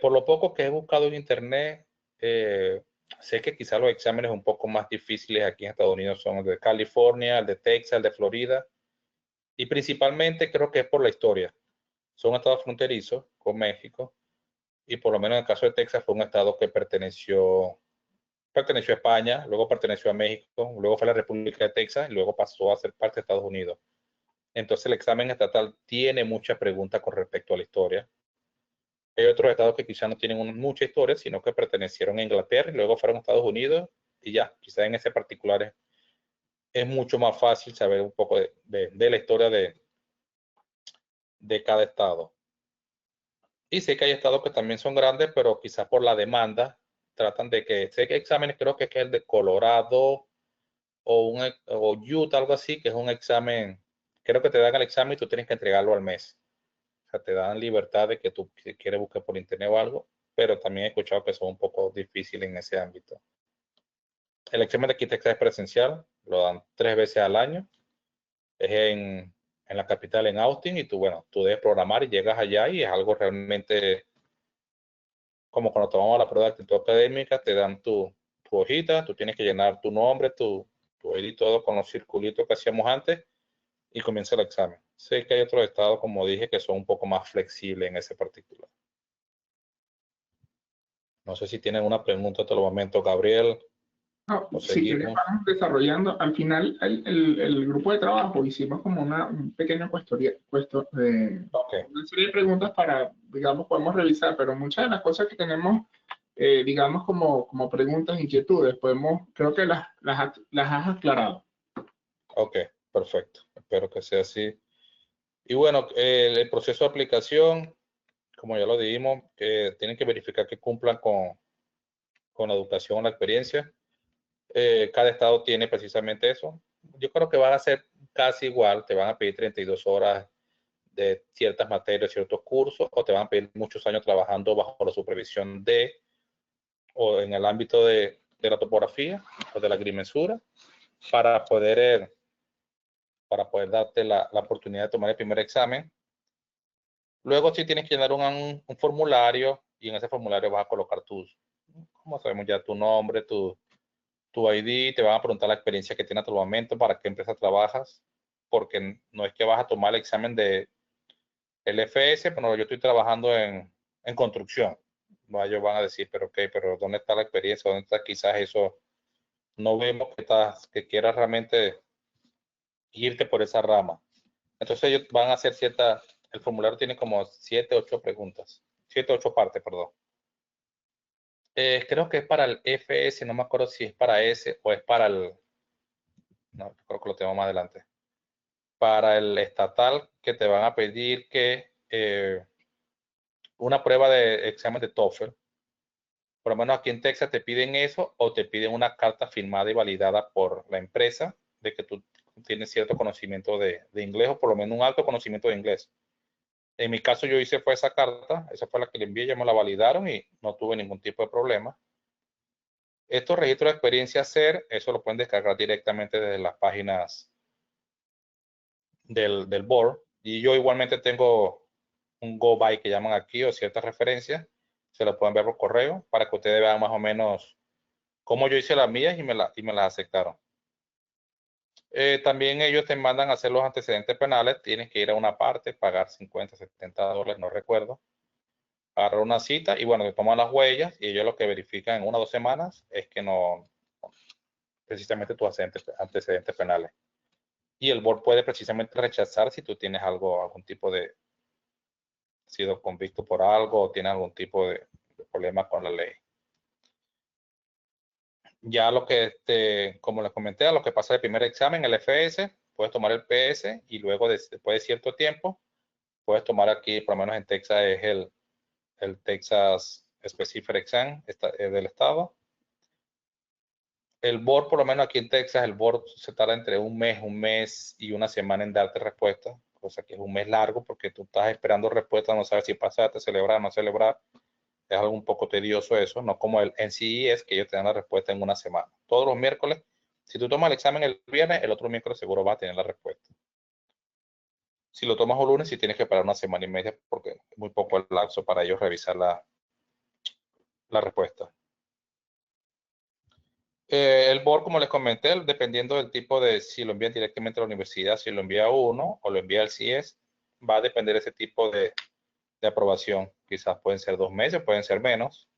Por lo poco que he buscado en internet, sé que quizá los exámenes un poco más difíciles aquí en Estados Unidos son el de California, el de Texas, el de Florida. Y principalmente creo que es por la historia. Son estados fronterizos con México. Y por lo menos en el caso de Texas fue un estado que perteneció a España, luego perteneció a México, luego fue a la República de Texas y luego pasó a ser parte de Estados Unidos. Entonces el examen estatal tiene muchas preguntas con respecto a la historia. Hay otros estados que quizás no tienen mucha historia, sino que pertenecieron a Inglaterra y luego fueron a Estados Unidos y ya, quizás en ese particular es mucho más fácil saber un poco de la historia de cada estado. Y sé que hay estados que también son grandes, pero quizás por la demanda tratan de sé que hay exámenes, creo que es el de Colorado o Utah, algo así, que es un examen, creo que te dan el examen y tú tienes que entregarlo al mes. O sea, te dan libertad de que tú quieres buscar por internet o algo, pero también he escuchado que son un poco difíciles en ese ámbito. El examen de aquí Texas es presencial, lo dan 3 veces al año. Es en la capital, en Austin, y tú debes programar y llegas allá y es algo realmente como cuando tomamos la prueba de actitud académica, te dan tu hojita, tú tienes que llenar tu nombre, tu ID y todo con los circulitos que hacíamos antes y comienza el examen. Sé que hay otros estados, como dije, que son un poco más flexibles en ese particular. No sé si tienen una pregunta hasta el momento, Gabriel. No, O si quieres, seguimos. vamos desarrollando. Al final, el grupo de trabajo hicimos como un pequeño Ok, una serie de preguntas para, digamos, podemos revisar, pero muchas de las cosas que tenemos, digamos, como preguntas, inquietudes, creo que las has aclarado. ok, perfecto. Espero que sea así. Y bueno, el proceso de aplicación, como ya lo dijimos, tienen que verificar que cumplan con la educación, la experiencia. Cada estado tiene precisamente eso. Yo creo que van a ser casi igual, te van a pedir 32 horas de ciertas materias, ciertos cursos, o te van a pedir muchos años trabajando bajo la supervisión o en el ámbito de la topografía o de la agrimensura para poder darte la oportunidad de tomar el primer examen. Luego sí tienes que llenar un formulario y en ese formulario vas a colocar como sabemos ya, tu nombre, tu ID, te van a preguntar la experiencia que tienes hasta el momento, para qué empresa trabajas, porque no es que vas a tomar el examen de LFS, pero yo estoy trabajando en construcción. No, ellos van a decir, pero ok, pero ¿dónde está la experiencia? ¿Dónde está quizás eso? No vemos que quieras realmente irte por esa rama. Entonces ellos van a hacer el formulario tiene como 7, 8 preguntas, 7, 8 partes, perdón. Creo que es para el FS, no me acuerdo si es para ese o es para no, creo que lo tengo más adelante. Para el estatal, que te van a pedir que una prueba de examen de TOEFL. Por lo menos aquí en Texas te piden eso o te piden una carta firmada y validada por la empresa de que tú tienes cierto conocimiento de inglés o por lo menos un alto conocimiento de inglés. En mi caso yo hice fue esa carta, esa fue la que le envié, ya me la validaron y no tuve ningún tipo de problema. Estos registros de experiencia hacer, eso lo pueden descargar directamente desde las páginas del board. Y yo igualmente tengo un go by que llaman aquí o ciertas referencias. Se lo pueden ver por correo para que ustedes vean más o menos cómo yo hice las mías y me las aceptaron. También ellos te mandan a hacer los antecedentes penales. Tienes que ir a una parte, pagar 50, 70 dólares, no recuerdo. Agarrar una cita y bueno, te toman las huellas y ellos lo que verifican en 1 o 2 semanas es que no, precisamente tus antecedentes penales. Y el board puede precisamente rechazar si tú tienes algún tipo de sido convicto por algo o tienes algún tipo de problema con la ley. Ya como les comenté, a lo que pasa el primer examen, el FS, puedes tomar el PS y luego después de cierto tiempo, puedes tomar aquí, por lo menos en Texas, es el Texas Specific Exam del estado. El board, por lo menos aquí en Texas, el board se tarda entre un mes y una semana en darte respuesta, cosa que es un mes largo porque tú estás esperando respuesta, no sabes si pasaste, celebrar, no celebrar. Es algo un poco tedioso eso, no como el NCES, que ellos te dan la respuesta en una semana. Todos los miércoles, si tú tomas el examen el viernes, el otro miércoles seguro vas a tener la respuesta. Si lo tomas el lunes, sí tienes que esperar una semana y media porque es muy poco el lapso para ellos revisar la respuesta. El board, como les comenté, dependiendo del tipo de si lo envían directamente a la universidad, si lo envía uno o lo envía al CIES, va a depender ese tipo de aprobación. Quizás pueden ser 2 meses, pueden ser menos.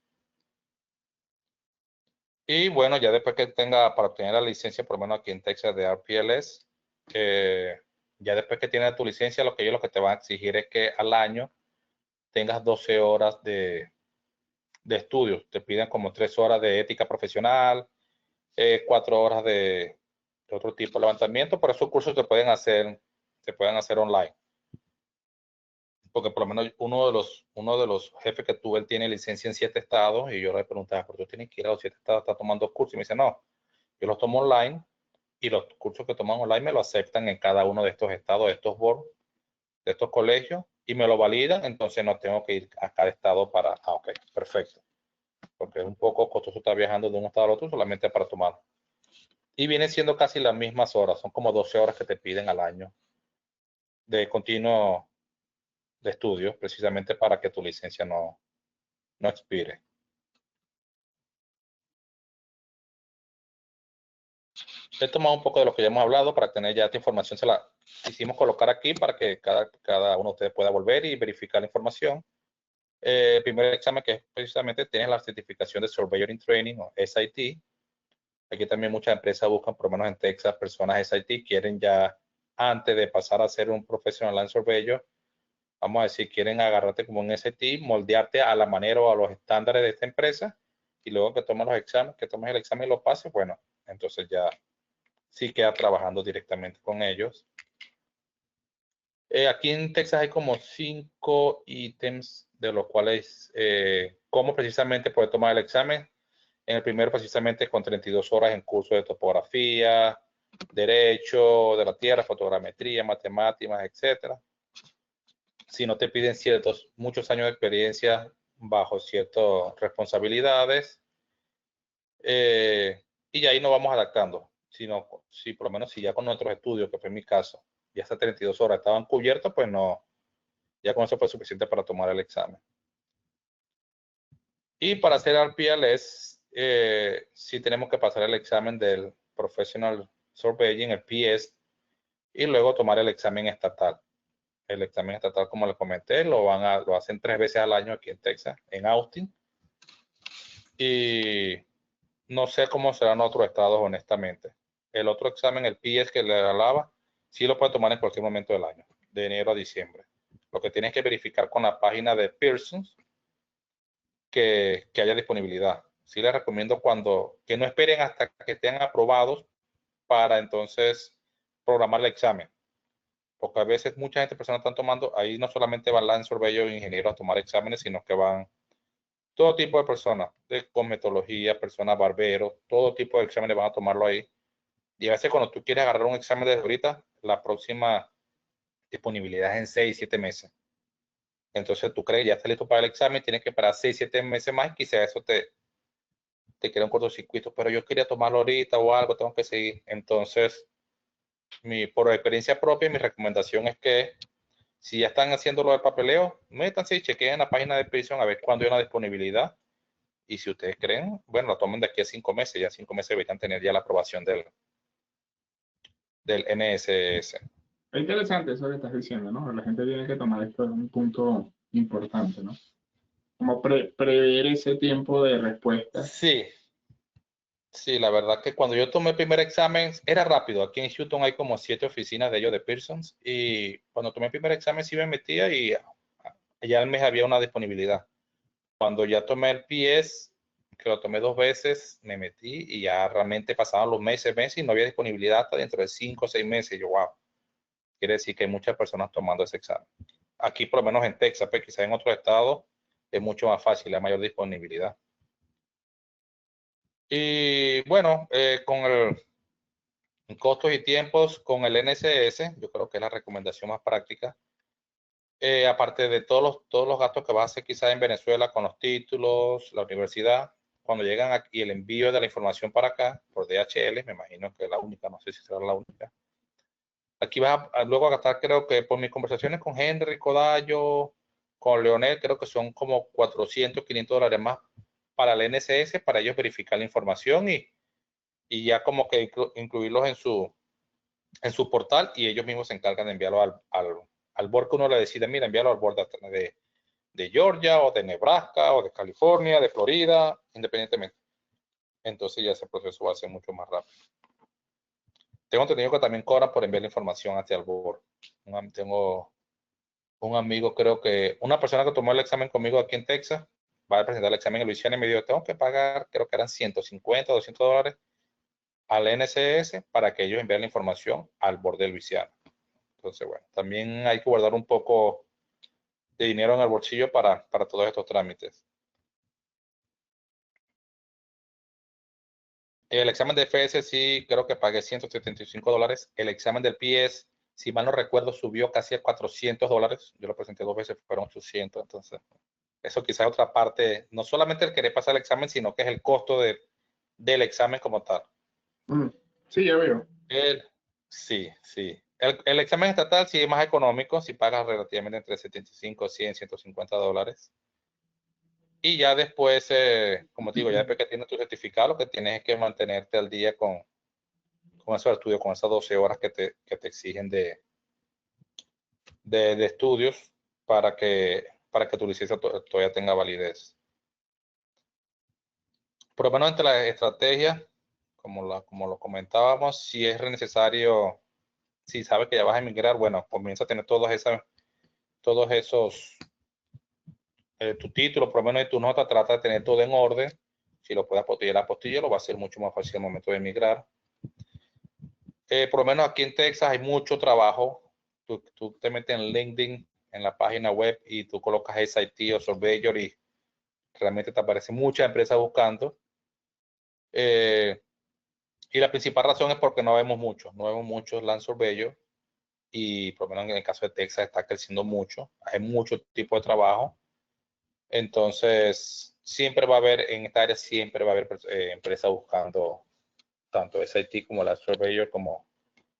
Y bueno, ya después que tenga para obtener la licencia, por lo menos aquí en Texas de RPLS, ya después que tienes tu licencia, lo que te van a exigir es que al año tengas 12 horas de estudios. Te piden como 3 horas de ética profesional, 4 horas de otro tipo de levantamiento, pero esos cursos se pueden hacer online. Porque por lo menos uno de los jefes que tuve, él tiene licencia en 7 estados y yo le preguntaba, ¿por qué tú tienes que ir a los 7 estados? ¿Estás tomando cursos? Y me dice, no, yo los tomo online y los cursos que toman online me lo aceptan en cada uno de estos estados, de estos boards, de estos colegios y me lo validan, entonces no tengo que ir a cada estado para, ok, perfecto. Porque es un poco costoso estar viajando de un estado al otro solamente para tomar. Y viene siendo casi las mismas horas, son como 12 horas que te piden al año de continuo de estudios, precisamente para que tu licencia no expire. He tomado un poco de lo que ya hemos hablado para tener ya esta información, se la hicimos colocar aquí para que cada uno de ustedes pueda volver y verificar la información. El primer examen que es precisamente tienes la certificación de Surveyor in Training o SIT. Aquí también muchas empresas buscan, por lo menos en Texas, personas SIT, quieren ya antes de pasar a ser un Professional Land Surveyor, vamos a decir, quieren agarrarte como un SIT, moldearte a la manera o a los estándares de esta empresa y luego que tomes el examen y lo pases, bueno, entonces ya sí queda trabajando directamente con ellos. Aquí en Texas hay como 5 ítems de los cuales, cómo precisamente poder tomar el examen. En el primero precisamente con 32 horas en curso de topografía, derecho de la tierra, fotogrametría, matemáticas, etcétera. Si no te piden muchos años de experiencia bajo ciertas responsabilidades, y ahí nos vamos adaptando. Si por lo menos si ya con nuestros estudios, que fue mi caso, ya hasta 32 horas estaban cubiertas, pues no, ya con eso fue suficiente para tomar el examen. Y para hacer RPLS, sí tenemos que pasar el examen del Professional Surveying, el PS, y luego tomar el examen estatal. El examen estatal, como les comenté, lo hacen 3 veces al año aquí en Texas, en Austin. Y no sé cómo serán otros estados, honestamente. El otro examen, el PS que le hablaba, sí lo puede tomar en cualquier momento del año, de enero a diciembre. Lo que tienes que verificar con la página de Pearson que haya disponibilidad. Sí les recomiendo que no esperen hasta que estén aprobados para entonces programar el examen. Porque a veces mucha personas están tomando, ahí no solamente van land surveyors e ingenieros a tomar exámenes, sino que van todo tipo de personas, de cosmetología, personas barberos, todo tipo de exámenes van a tomarlo ahí. Y a veces cuando tú quieres agarrar un examen desde ahorita, la próxima disponibilidad es en 6, 7 meses. Entonces tú crees que ya estás listo para el examen, tienes que esperar 6, 7 meses más, quizás eso te crea un cortocircuito, pero yo quería tomarlo ahorita o algo, tengo que seguir. Entonces, por experiencia propia, mi recomendación es que si ya están haciendo lo del papeleo, métanse y chequeen la página de prisión a ver cuándo hay una disponibilidad. Y si ustedes creen, bueno, lo tomen de aquí a 5 meses, ya 5 meses deberían tener ya la aprobación del NSS. Es interesante eso que estás diciendo, ¿no? La gente tiene que tomar esto en un punto importante, ¿no? Como prever ese tiempo de respuesta. Sí, sí, la verdad que cuando yo tomé el primer examen era rápido. Aquí en Houston hay como 7 oficinas de ellos de Pearsons y cuando tomé el primer examen sí me metía y ya al mes había una disponibilidad. Cuando ya tomé el PS, que lo tomé 2 veces, me metí y ya realmente pasaban los meses y no había disponibilidad hasta dentro de 5 o 6 meses. Y yo, wow, quiere decir que hay muchas personas tomando ese examen. Aquí, por lo menos en Texas, pues quizás en otros estados, es mucho más fácil, hay mayor disponibilidad. Y bueno, con el costos y tiempos, con el NSS, yo creo que es la recomendación más práctica. Aparte de todos los gastos que vas a hacer quizás en Venezuela con los títulos, la universidad, cuando llegan aquí el envío de la información para acá, por DHL, me imagino que es la única, no sé si será la única. Aquí vas luego a gastar, creo que por mis conversaciones con Henry, Codallo, con Leonel, creo que son como 400, 500 dólares más para el NSS, para ellos verificar la información y ya como que incluirlos en su portal y ellos mismos se encargan de enviarlo al board que uno le decide, mira, enviarlo al board de Georgia o de Nebraska o de California, de Florida, independientemente. Entonces ya ese proceso va a ser mucho más rápido. Tengo entendido que también cobran por enviar la información hacia el board. Tengo un amigo, creo que una persona que tomó el examen conmigo aquí en Texas, va a presentar el examen en Luisiana y me dijo, tengo que pagar, creo que eran 150, 200 dólares al NSS para que ellos envíen la información al board de Luisiana. Entonces, bueno, también hay que guardar un poco de dinero en el bolsillo para todos estos trámites. El examen de FS sí, creo que pagué 175 dólares. El examen del PS, si mal no recuerdo, subió casi a 400 dólares. Yo lo presenté 2 veces, fueron 800. Entonces, eso quizás es otra parte, no solamente el querer pasar el examen, sino que es el costo del examen como tal. Sí, ya veo. Sí, sí. El examen estatal sí es más económico, si pagas relativamente entre 75, 100, 150 dólares. Y ya después, como te digo, ya después que tienes tu certificado, lo que tienes es que mantenerte al día con esos estudios, con esas 12 horas que te exigen de estudios para que tu licencia todavía tenga validez. Por lo menos entre las estrategias, como lo comentábamos, si es necesario, si sabes que ya vas a emigrar, bueno, comienza a tener todos esos, tu título, por lo menos de tu nota, trata de tener todo en orden. Si lo puedes apostillar a apostilla, lo va a ser mucho más fácil al momento de emigrar. Por lo menos aquí en Texas hay mucho trabajo. Tú te metes en LinkedIn, en la página web, y tú colocas SIT o Surveyor y realmente te aparecen muchas empresas buscando. Y la principal razón es porque no vemos muchos Land Surveyor, y por lo menos en el caso de Texas está creciendo mucho. Hay mucho tipo de trabajo. Entonces, siempre va a haber, en esta área siempre va a haber empresas buscando tanto SIT como Land Surveyor como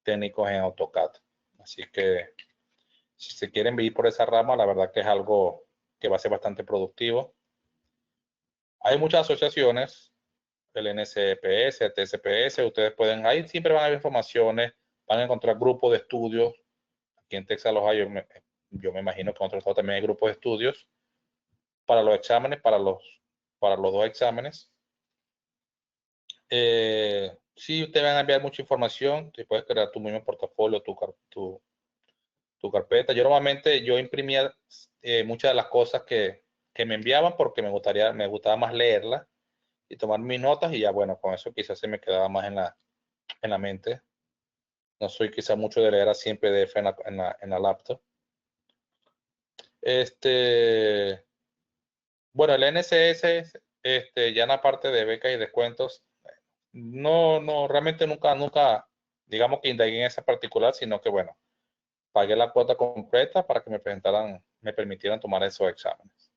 técnicos en AutoCAD. Así que si se quieren ir por esa rama, la verdad que es algo que va a ser bastante productivo. Hay muchas asociaciones, el NCPS, el TCPS, ustedes pueden, ahí siempre van a haber informaciones, van a encontrar grupos de estudios. Aquí en Texas los hay, yo me imagino que en otros estados también hay grupos de estudios para los exámenes, para los 2 exámenes. Sí, ustedes van a enviar mucha información, te puedes crear tu mismo portafolio, tu carpeta. Yo normalmente imprimía muchas de las cosas que me enviaban porque me gustaba más leerlas y tomar mis notas, y ya bueno, con eso quizás se me quedaba más en la mente. No soy quizás mucho de leer así en PDF en la laptop. Bueno, el NSS, ya en la parte de becas y descuentos, realmente nunca, digamos que indagué en esa particular, sino que bueno, pagué la cuota completa para que me permitieran tomar esos exámenes.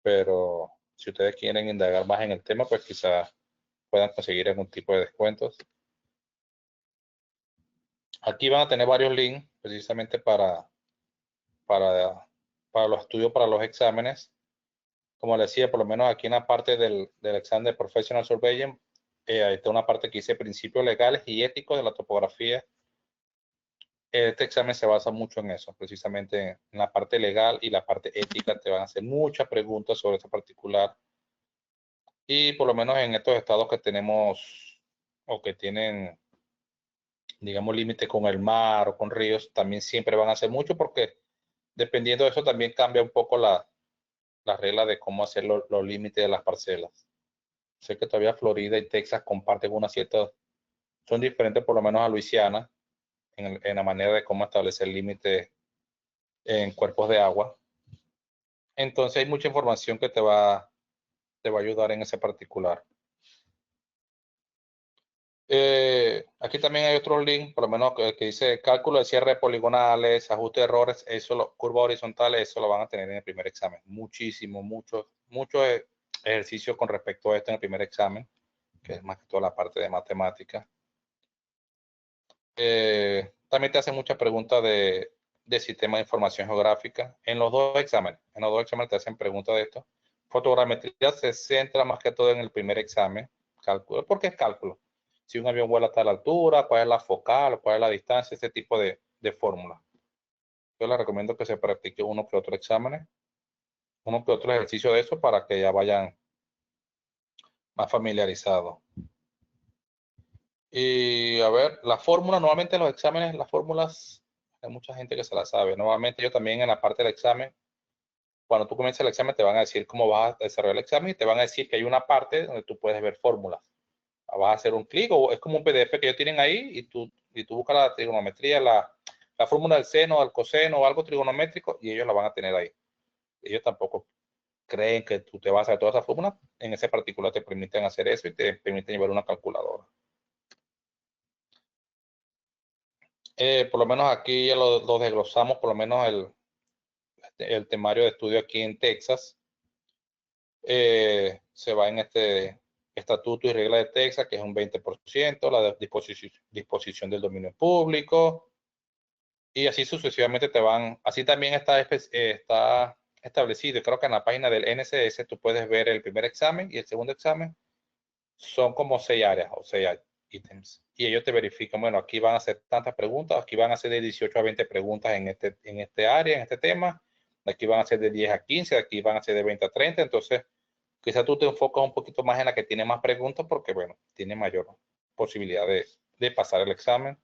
Pero si ustedes quieren indagar más en el tema, pues quizás puedan conseguir algún tipo de descuentos. Aquí van a tener varios links precisamente para los estudios, para los exámenes. Como les decía, por lo menos aquí en la parte del examen de Professional Surveyor, ahí está una parte que dice principios legales y éticos de la topografía. Este examen se basa mucho en eso, precisamente en la parte legal y la parte ética. Te van a hacer muchas preguntas sobre este particular. Y por lo menos en estos estados que tenemos o que tienen, digamos, límite con el mar o con ríos, también siempre van a hacer mucho, porque dependiendo de eso también cambia un poco la regla de cómo hacer los límites de las parcelas. Sé que todavía Florida y Texas comparten unas ciertas, son diferentes por lo menos a Luisiana en la manera de cómo establecer límites en cuerpos de agua. Entonces hay mucha información que te va a ayudar en ese particular. Aquí también hay otro link, por lo menos que dice cálculo de cierre poligonales, ajuste de errores, eso, curvas horizontales, eso lo van a tener en el primer examen. Muchos ejercicios con respecto a esto en el primer examen, que es más que toda la parte de matemática. También te hacen muchas preguntas de sistema de información geográfica. En los dos exámenes te hacen preguntas de esto. Fotogrametría se centra más que todo en el primer examen, cálculo, porque es cálculo. Si un avión vuela a tal altura, cuál es la focal, cuál es la distancia, ese tipo de fórmulas. Yo les recomiendo que se practique uno que otro examen, uno que otro ejercicio de eso para que ya vayan más familiarizados. Y a ver, la fórmula, normalmente en los exámenes, las fórmulas, hay mucha gente que se las sabe. Normalmente yo también en la parte del examen, cuando tú comienzas el examen te van a decir cómo vas a desarrollar el examen y te van a decir que hay una parte donde tú puedes ver fórmulas. Vas a hacer un clic o es como un PDF que ellos tienen ahí y tú buscas la trigonometría, la fórmula del seno, del coseno o algo trigonométrico y ellos la van a tener ahí. Ellos tampoco creen que tú te vas a hacer todas esas fórmulas. En ese particular te permiten hacer eso y te permiten llevar una calculadora. Por lo menos aquí ya lo desglosamos, por lo menos el temario de estudio aquí en Texas. Se va en este estatuto y regla de Texas, que es un 20%, la disposición del dominio público, y así sucesivamente te van, así también está establecido, creo que en la página del NCS tú puedes ver el primer examen y el segundo examen, son como 6 áreas o 6 ítems. Y ellos te verifican, bueno, aquí van a hacer tantas preguntas, aquí van a hacer de 18 a 20 preguntas en este área, en este tema, aquí van a ser de 10 a 15, aquí van a ser de 20 a 30, entonces quizás tú te enfocas un poquito más en la que tiene más preguntas porque, bueno, tiene mayor posibilidad de pasar el examen.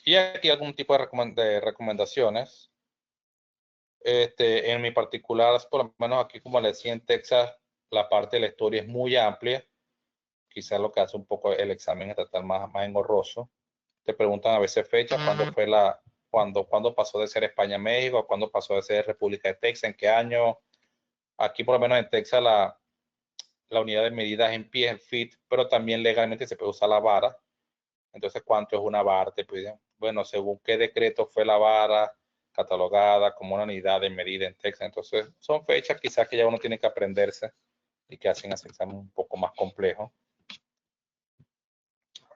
Y aquí algún tipo de recomendaciones. En mi particular, por lo menos aquí como le decía en Texas, la parte de la historia es muy amplia. Quizás lo que hace un poco el examen estatal más engorroso. Te preguntan a veces fecha, cuándo pasó de ser España a México, cuándo pasó de ser República de Texas, en qué año. Aquí por lo menos en Texas la unidad de medida es en pies, el feet, pero también legalmente se puede usar la vara. Entonces, ¿cuánto es una vara? Te piden, bueno, según qué decreto fue la vara catalogada como una unidad de medida en Texas. Entonces, son fechas quizás que ya uno tiene que aprenderse y que hacen ese examen un poco más complejo.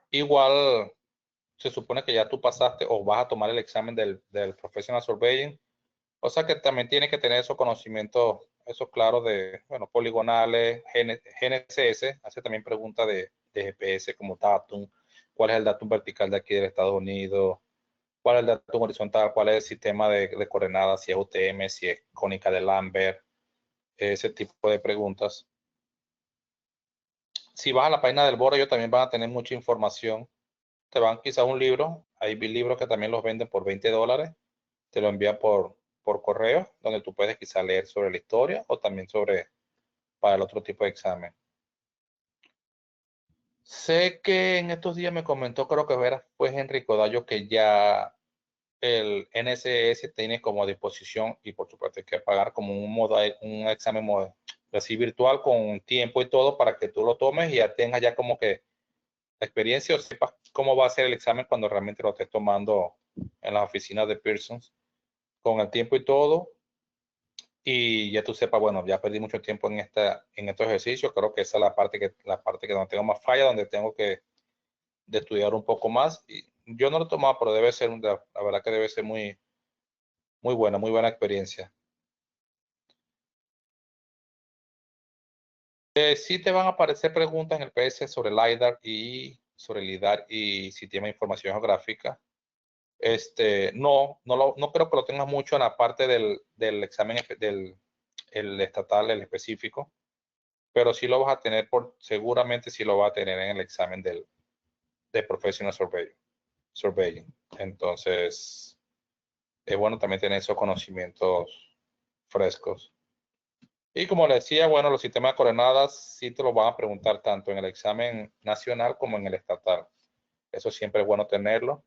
Igual, se supone que ya tú pasaste o vas a tomar el examen del Professional Surveying. O sea que también tiene que tener esos conocimientos, esos claros de, bueno, poligonales, GNSS, hace también preguntas de GPS como datum, cuál es el datum vertical de aquí del Estados Unidos, cuál es el datum horizontal, cuál es el sistema de coordenadas, si es UTM, si es cónica de Lambert, ese tipo de preguntas. Si vas a la página del borde, ellos también van a tener mucha información. Te van quizás un libro, hay libros que también los venden por $20, te lo envían por correo, donde tú puedes quizá leer sobre la historia o también para el otro tipo de examen. Sé que en estos días me comentó, creo que era pues Enrico Dallo, que ya el NSS tiene como a disposición, y por supuesto hay que pagar como un examen así virtual con tiempo y todo para que tú lo tomes y ya tengas ya como que la experiencia o sepas cómo va a ser el examen cuando realmente lo estés tomando en las oficinas de Pearson con el tiempo y todo. Y ya tú sepas, bueno, ya perdí mucho tiempo en estos ejercicios, creo que esa es la parte que donde tengo más falla, donde tengo que de estudiar un poco más. Y yo no lo he tomado, pero debe ser, la verdad que debe ser muy, muy buena experiencia. Sí te van a aparecer preguntas en el PS sobre LiDAR y sobre LIDAR y sistema de información geográfica. No creo que lo tengas mucho en la parte del examen el estatal, el específico, pero sí lo vas a tener seguramente sí lo vas a tener en el examen de Professional Surveying. Entonces, es bueno también tener esos conocimientos frescos. Y como le decía, bueno, los sistemas de coordenadas sí te lo van a preguntar tanto en el examen nacional como en el estatal. Eso siempre es bueno tenerlo.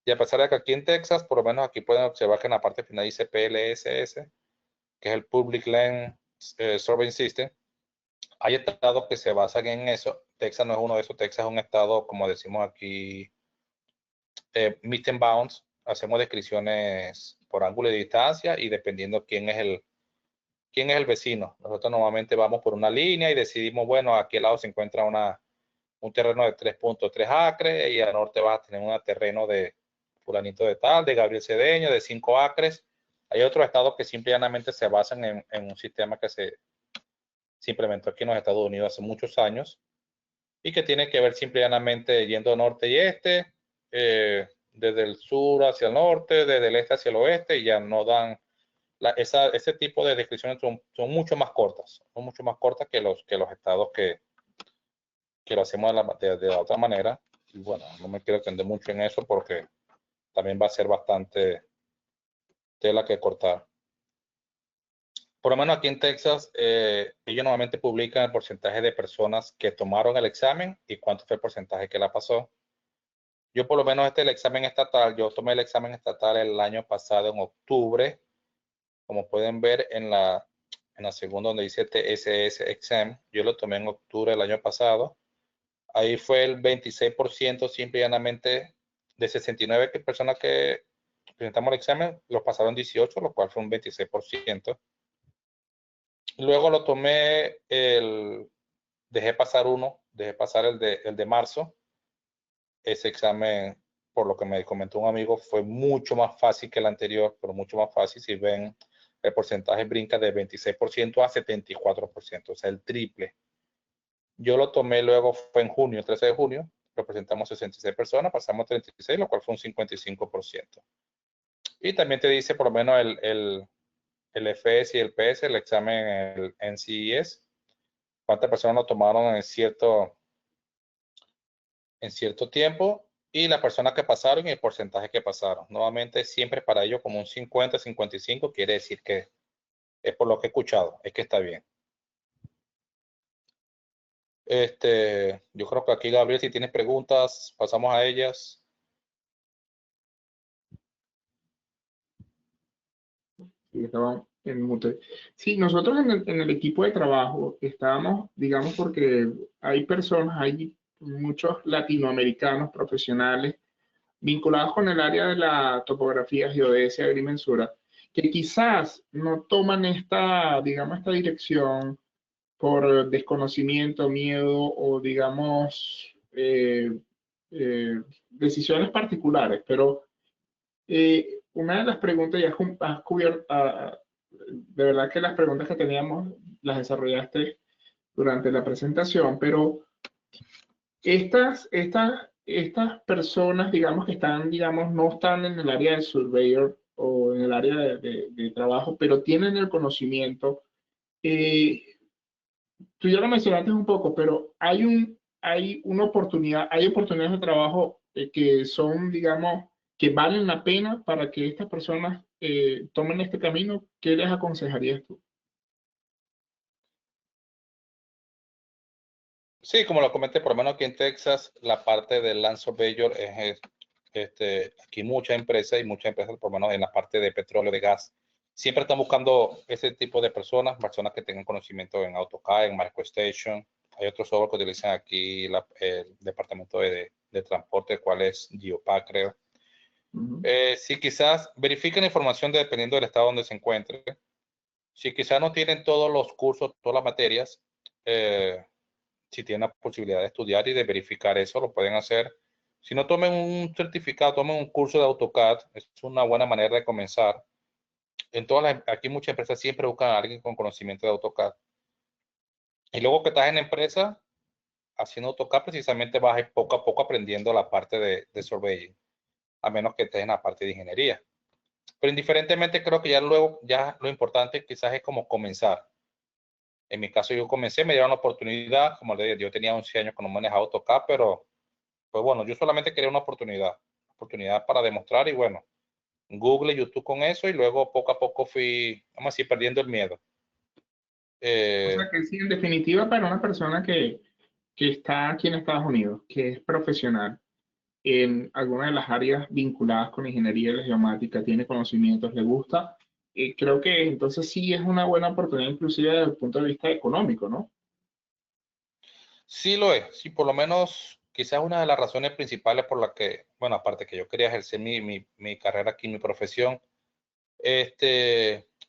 Y a pesar de que aquí en Texas, por lo menos aquí pueden observar que en la parte final dice PLSS, que es el Public Land Surveying System. Hay estados que se basan en eso. Texas no es uno de esos. Texas es un estado, como decimos aquí, meet and bounds. Hacemos descripciones por ángulo de distancia y dependiendo quién es el vecino. Nosotros normalmente vamos por una línea y decidimos, bueno, aquí al lado se encuentra un terreno de 3.3 acres y al norte vas a tener un terreno de fulanito de tal, de Gabriel Cedeño, de 5 acres. Hay otros estados que simplemente se basan en un sistema que se implementó aquí en los Estados Unidos hace muchos años y que tiene que ver simplemente yendo norte y este, desde el sur hacia el norte, desde el este hacia el oeste, y ya no dan ese tipo de descripciones son mucho más cortas, que los estados que lo hacemos de la otra manera. Y bueno, no me quiero extender mucho en eso porque también va a ser bastante tela que cortar. Por lo menos aquí en Texas, ellos normalmente publican el porcentaje de personas que tomaron el examen y cuánto fue el porcentaje que la pasó. Yo por lo menos el examen estatal, yo tomé el examen estatal el año pasado en octubre. Como pueden ver en la segunda donde dice TSS exam, yo lo tomé en octubre del año pasado. Ahí fue el 26% simple y llanamente de 69 personas que presentamos el examen, los pasaron 18, lo cual fue un 26%. Luego lo tomé, dejé pasar el de marzo. Ese examen, por lo que me comentó un amigo, fue mucho más fácil que el anterior, pero mucho más fácil. Si ven, el porcentaje brinca de 26% a 74%, o sea, el triple. Yo lo tomé luego, fue en junio, el 13 de junio, lo presentamos 66 personas, pasamos 36, lo cual fue un 55%. Y también te dice por lo menos el FS y el PS, el examen, el NCES, cuántas personas lo tomaron en cierto tiempo y las personas que pasaron y el porcentaje que pasaron. Nuevamente, siempre para ellos como un 50-55 quiere decir que es por lo que he escuchado, es que está bien. Yo creo que aquí, Gabriel, si tienes preguntas, pasamos a ellas. Sí, estaba en mute. Sí, nosotros en el equipo de trabajo estábamos, digamos, porque hay personas, hay muchos latinoamericanos profesionales vinculados con el área de la topografía, geodesia, agrimensura, que quizás no toman esta, digamos, esta dirección por desconocimiento, miedo o, digamos, decisiones particulares, pero una de las preguntas, ya has cubierto, de verdad que las preguntas que teníamos las desarrollaste durante la presentación, pero estas personas, digamos, que están, digamos, no están en el área de surveyor o en el área de trabajo, pero tienen el conocimiento. eh, Tú ya lo mencionaste un poco, pero hay una oportunidad, hay oportunidades de trabajo que son, digamos, que valen la pena para que estas personas tomen este camino. ¿Qué les aconsejarías tú? Sí, como lo comenté, por lo menos aquí en Texas, la parte del Land Surveyor es aquí muchas empresas por lo menos en la parte de petróleo, de gas, siempre están buscando ese tipo de personas que tengan conocimiento en AutoCAD, en MicroStation. Hay otro software que utilizan aquí el departamento de transporte, cual es Geopack, creo. Si quizás verifiquen la información dependiendo del estado donde se encuentre. Si quizás no tienen todos los cursos, todas las materias, si tienen la posibilidad de estudiar y de verificar eso, lo pueden hacer. Si no, tomen un certificado, tomen un curso de AutoCAD. Es una buena manera de comenzar. Aquí muchas empresas siempre buscan a alguien con conocimiento de AutoCAD. Y luego que estás en la empresa, haciendo AutoCAD, precisamente vas a ir poco a poco aprendiendo la parte de surveying, a menos que estés en la parte de ingeniería. Pero indiferentemente, creo que ya luego, ya lo importante quizás es como comenzar. En mi caso, yo comencé, me dieron la oportunidad, como le dije, yo tenía 11 años que no manejaba AutoCAD, pero pues bueno, yo solamente quería una oportunidad para demostrar y bueno, Google, YouTube con eso y luego poco a poco fui, vamos a decir, perdiendo el miedo. O sea que sí, en definitiva, para una persona que está aquí en Estados Unidos, que es profesional, en alguna de las áreas vinculadas con ingeniería y la geomática, tiene conocimientos, le gusta, creo que entonces sí es una buena oportunidad, inclusive desde el punto de vista económico, ¿no? Sí lo es, sí, por lo menos quizás una de las razones principales por la que, bueno, aparte que yo quería ejercer mi carrera aquí, mi profesión,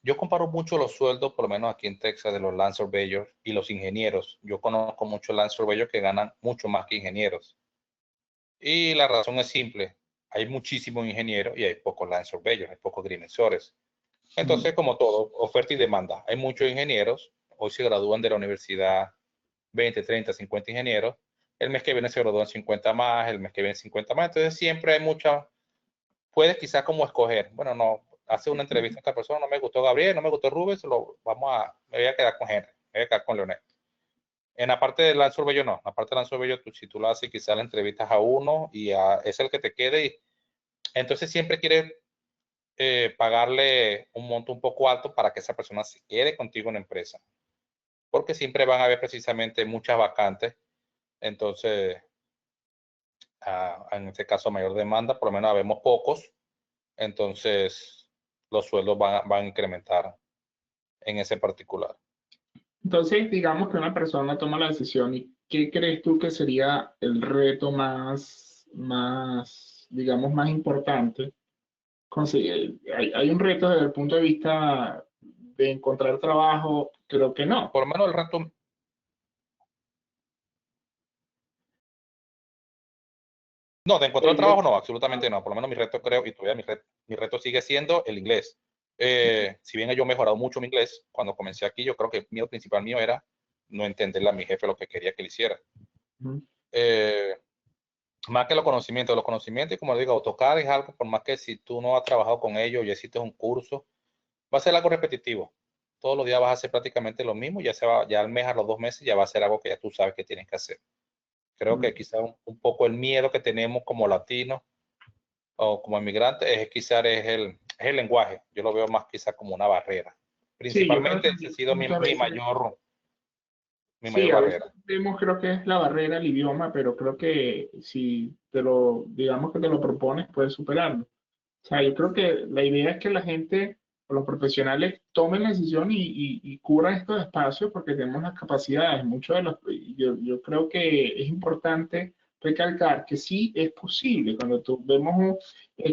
yo comparo mucho los sueldos, por lo menos aquí en Texas, de los land surveyors y los ingenieros. Yo conozco muchos land surveyors que ganan mucho más que ingenieros. Y la razón es simple, hay muchísimos ingenieros y hay pocos land surveyors, hay pocos agrimensores. Mm. Entonces, como todo, oferta y demanda. Hay muchos ingenieros, hoy se gradúan de la universidad 20, 30, 50 ingenieros. El mes que viene se gradúan 50 más, el mes que viene 50 más. Entonces, siempre hay mucha, puedes quizás como escoger. Bueno, no, hace una entrevista a esta persona, no me gustó Gabriel, no me gustó Rubens, me voy a quedar con Henry, me voy a quedar con Leonel. En la parte de Lance Bello no, en la parte de Lance Bello, si tú lo haces, quizás la entrevistas a uno y es el que te quede. Y, entonces siempre quieres pagarle un monto un poco alto para que esa persona se quede contigo en la empresa. Porque siempre van a haber precisamente muchas vacantes. Entonces, en este caso, mayor demanda, por lo menos vemos pocos. Entonces, los sueldos van a incrementar en ese particular. Entonces, digamos que una persona toma la decisión y ¿qué crees tú que sería el reto digamos, más importante? ¿Hay un reto desde el punto de vista de encontrar trabajo? Creo que no. Por lo menos el reto, no, de encontrar El trabajo reto, no, absolutamente no. Por lo menos mi reto creo, y todavía mi reto sigue siendo el inglés. Si bien yo he mejorado mucho mi inglés, cuando comencé aquí, yo creo que el miedo principal mío era no entenderle a mi jefe lo que quería que le hiciera. Ujú. Eh, Más que los conocimientos, y como digo, AutoCAD es algo, por más que si tú no has trabajado con ellos y hiciste un curso, va a ser algo repetitivo. Todos los días vas a hacer prácticamente lo mismo, ya al mes, a los 2 meses, ya va a ser algo que ya tú sabes que tienes que hacer. Creo que quizá un poco el miedo que tenemos como latinos o como inmigrantes es el lenguaje. Yo lo veo más quizá como una barrera. Sí, yo creo Principalmente que ese ha sido muchas veces, mi sí, mayor a veces barrera. vemos, creo que es la barrera el idioma, pero creo que si digamos que te lo propones, puedes superarlo. O sea, yo creo que la idea es que la gente o los profesionales tomen la decisión y cubran estos espacios porque tenemos las capacidades. Yo creo que es importante recalcar que sí es posible. Cuando vemos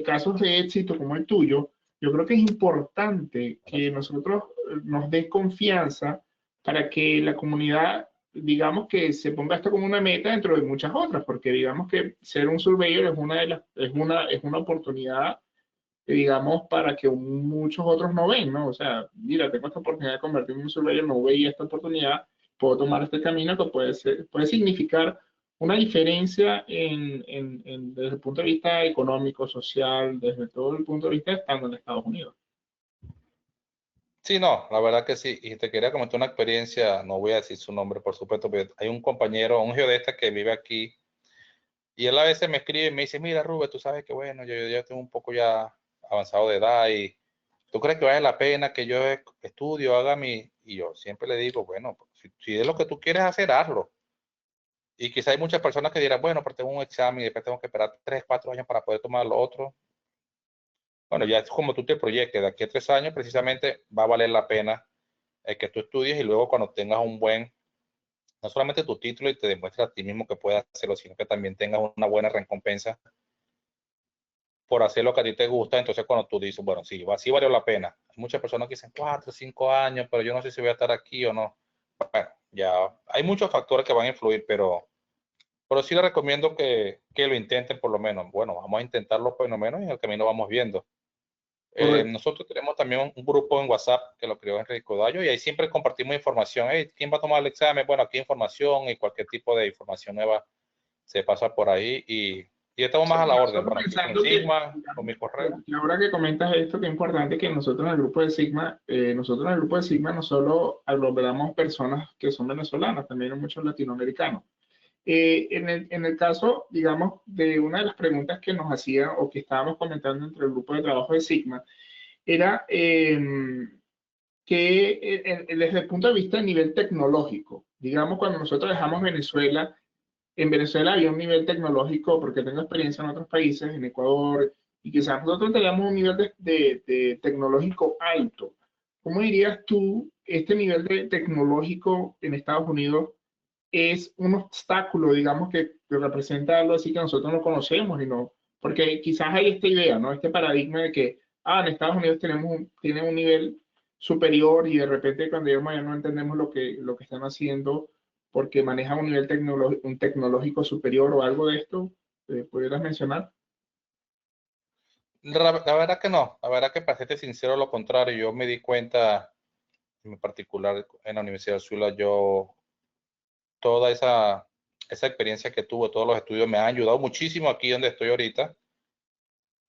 casos de éxito como el tuyo, yo creo que es importante que nosotros nos dé confianza para que la comunidad, digamos que se ponga esto como una meta dentro de muchas otras, porque digamos que ser un surveyor es una oportunidad digamos, para que muchos otros no ven, ¿no? O sea, mira, tengo esta oportunidad de convertirme en un surveyor, no veía esta oportunidad, puedo tomar este camino que puede significar una diferencia desde el punto de vista económico, social, desde todo el punto de vista estando en Estados Unidos. Sí, no, la verdad que sí. Y te quería comentar una experiencia, no voy a decir su nombre, por supuesto, pero hay un compañero, un geodesta que vive aquí, y él a veces me escribe y me dice, mira, Rubén, tú sabes que bueno, yo ya tengo un poco ya avanzado de edad y ¿tú crees que vale la pena que yo estudio, haga mi...? Y yo siempre le digo, bueno, pues, si es lo que tú quieres hacer, hazlo. Y quizá hay muchas personas que dirán, bueno, pero tengo un examen y después tengo que esperar 3, 4 años para poder tomar lo otro. Bueno, ya es como tú te proyectes, de aquí a 3 años precisamente va a valer la pena que tú estudies y luego cuando tengas un buen, no solamente tu título y te demuestres a ti mismo que puedes hacerlo, sino que también tengas una buena recompensa por hacer lo que a ti te gusta. Entonces cuando tú dices, bueno, sí, sí valió la pena. Hay muchas personas que dicen 4, 5 años, pero yo no sé si voy a estar aquí o no. Bueno, ya hay muchos factores que van a influir, pero sí les recomiendo que lo intenten por lo menos. Bueno, vamos a intentarlo por lo menos y en el camino vamos viendo. Correcto. Nosotros tenemos también un grupo en WhatsApp que lo creó Enrique Codallo y ahí siempre compartimos información. Hey, ¿quién va a tomar el examen? Bueno, aquí información y cualquier tipo de información nueva se pasa por ahí y estamos Sí, más a la orden. nosotros Bueno, aquí con pensando que, Sigma, con mi correo. que ahora que comentas esto, que es importante que nosotros en el grupo de Sigma, no solo aglomeramos personas que son venezolanas, también hay muchos latinoamericanos. En el caso, digamos, de una de las preguntas que nos hacían o que estábamos comentando entre el grupo de trabajo de Sigma, era que desde el punto de vista a nivel tecnológico, digamos, cuando nosotros dejamos Venezuela, en Venezuela había un nivel tecnológico, porque tengo experiencia en otros países, en Ecuador, y quizás nosotros teníamos un nivel de tecnológico alto. ¿Cómo dirías tú, este nivel de tecnológico en Estados Unidos es un obstáculo, digamos, que representa algo así que nosotros no conocemos y no, porque quizás hay esta idea, ¿no? Este paradigma de que, en Estados Unidos tienen un nivel superior y de repente cuando llegamos allá no entendemos lo que están haciendo porque manejan un nivel un tecnológico superior o algo de esto, ¿pudieras mencionar? La verdad que no, la verdad que para serte sincero, lo contrario, yo me di cuenta, en particular en la Universidad de Zulia, yo toda esa experiencia que tuve, todos los estudios me han ayudado muchísimo aquí donde estoy ahorita.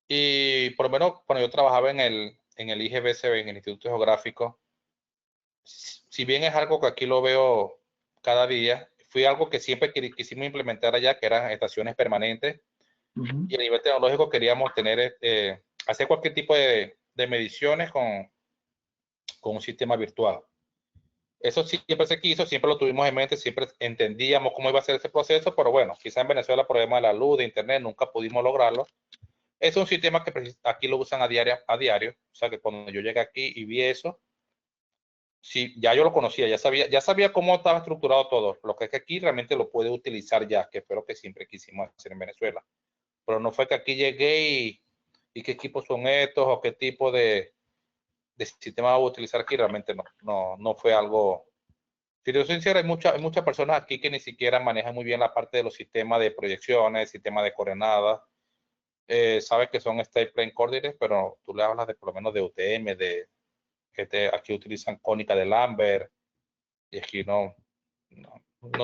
Y por lo menos cuando yo trabajaba en el IGBCB, en el Instituto Geográfico, si bien es algo que aquí lo veo cada día, fue algo que siempre quisimos implementar allá, que eran estaciones permanentes. Ujú. Y a nivel tecnológico queríamos tener, hacer cualquier tipo de mediciones con un sistema virtual. Eso sí, siempre se quiso, siempre lo tuvimos en mente, siempre entendíamos cómo iba a ser ese proceso, pero bueno, quizá en Venezuela, por problema de la luz, de internet, nunca pudimos lograrlo. Es un sistema que aquí lo usan a diario, o sea que cuando yo llegué aquí y vi eso, sí, ya yo lo conocía, ya sabía cómo estaba estructurado todo. Lo que es que aquí realmente lo puede utilizar ya, que fue lo que siempre quisimos hacer en Venezuela. Pero no fue que aquí llegué y qué equipos son estos o qué tipo de sistema voy a utilizar aquí, realmente no fue algo. Si te soy sincero, hay muchas personas aquí que ni siquiera manejan muy bien la parte de los sistemas de proyecciones, sistemas de coordenadas. Sabes que son State Plane Coordinates, pero tú le hablas de por lo menos de UTM, aquí utilizan cónica de Lambert, y aquí no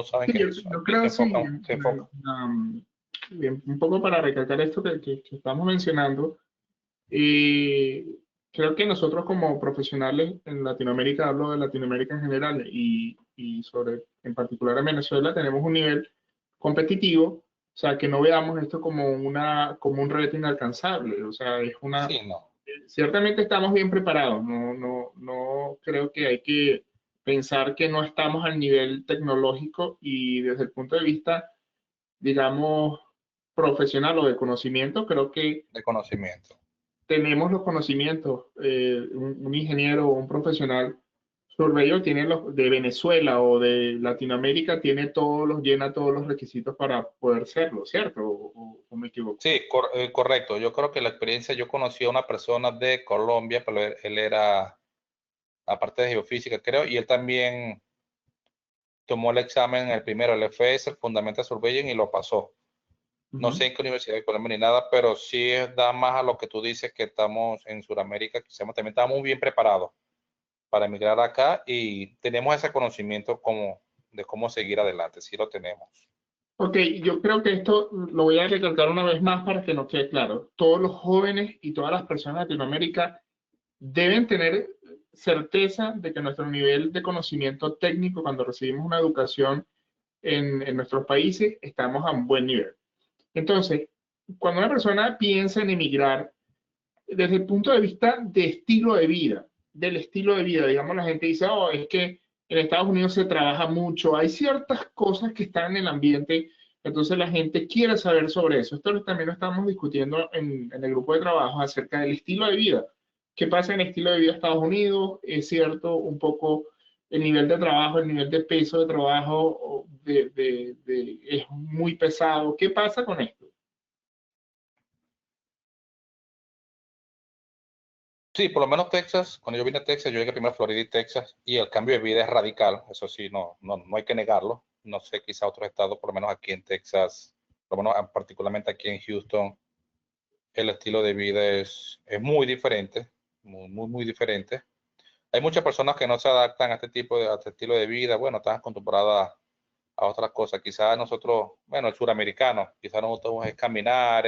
saben Sí, qué es eso. yo Aquí creo sí, se enfocan. un poco para recalcar esto que estamos mencionando. Y creo que nosotros como profesionales en Latinoamérica, hablo de Latinoamérica en general y sobre, en particular en Venezuela, tenemos un nivel competitivo, o sea, que no veamos esto como como un reto inalcanzable, o sea, Sí, no. ciertamente estamos bien preparados, no creo que hay que pensar que no estamos al nivel tecnológico y desde el punto de vista, digamos, profesional o de conocimiento, creo que De conocimiento. tenemos los conocimientos. Un ingeniero o un profesional surveyor tiene los de Venezuela o de Latinoamérica, llena todos los requisitos para poder serlo, ¿cierto? ¿O me equivoco? Sí, correcto. Yo creo que la experiencia, yo conocí a una persona de Colombia, pero él era, aparte de geofísica, creo, y él también tomó el examen, el primero, el FS, el Fundamental Surveying, y lo pasó. No Ujú. sé en qué universidad de Colombia ni nada, pero sí da más a lo que tú dices que estamos en Sudamérica, que también estamos muy bien preparados para emigrar acá y tenemos ese conocimiento de cómo seguir adelante, sí lo tenemos. Ok, yo creo que esto lo voy a recalcar una vez más para que nos quede claro. Todos los jóvenes y todas las personas de Latinoamérica deben tener certeza de que nuestro nivel de conocimiento técnico cuando recibimos una educación en nuestros países estamos a un buen nivel. Entonces, cuando una persona piensa en emigrar, desde el punto de vista de estilo de vida, del estilo de vida, digamos, la gente dice, oh, es que en Estados Unidos se trabaja mucho, hay ciertas cosas que están en el ambiente, entonces la gente quiere saber sobre eso. Esto también lo estamos discutiendo en el grupo de trabajo acerca del estilo de vida. ¿Qué pasa en el estilo de vida de Estados Unidos? Es cierto, un poco el nivel de trabajo, el nivel de peso de trabajo es muy pesado. ¿Qué pasa con esto? Sí, por lo menos Texas, cuando yo vine a Texas, yo llegué primero a Florida y Texas, y el cambio de vida es radical, eso sí, no hay que negarlo. No sé, quizá otros estados, por lo menos aquí en Texas, por lo menos particularmente aquí en Houston, el estilo de vida es muy diferente, muy diferente. Hay muchas personas que no se adaptan a a este estilo de vida, bueno, están acostumbradas a otras cosas. Quizás nosotros, bueno, el suramericano, quizás nosotros es caminar,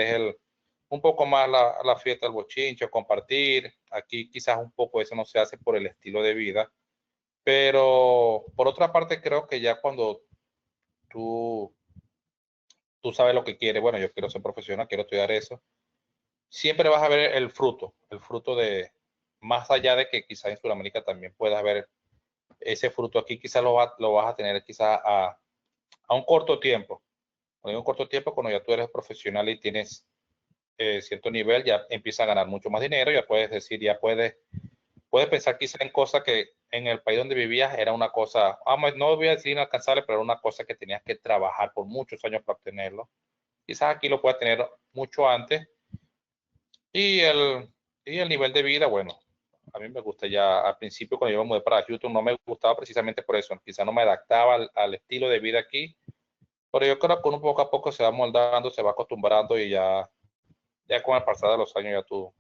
un poco más la fiesta del bochincho, compartir. Aquí quizás un poco eso no se hace por el estilo de vida. Pero por otra parte, creo que ya cuando tú, tú sabes lo que quieres, bueno, yo quiero ser profesional, quiero estudiar eso, siempre vas a ver el fruto de, más allá de que quizás en Sudamérica también puedas ver ese fruto aquí, quizás lo vas a tener quizás a un corto tiempo, En un corto tiempo, cuando ya tú eres profesional y tienes cierto nivel, ya empiezas a ganar mucho más dinero, ya puedes decir, ya puedes pensar quizá en cosas que en el país donde vivías era una cosa, no voy a decir inalcanzable, pero era una cosa que tenías que trabajar por muchos años para obtenerlo. Quizás aquí lo puedas tener mucho antes. Y el nivel de vida, bueno, a mí me gusta ya al principio cuando yo me mudé para Houston, no me gustaba precisamente por eso, quizás no me adaptaba al estilo de vida aquí, pero yo creo que uno poco a poco se va moldando, se va acostumbrando y ya con el pasar de los años ya tú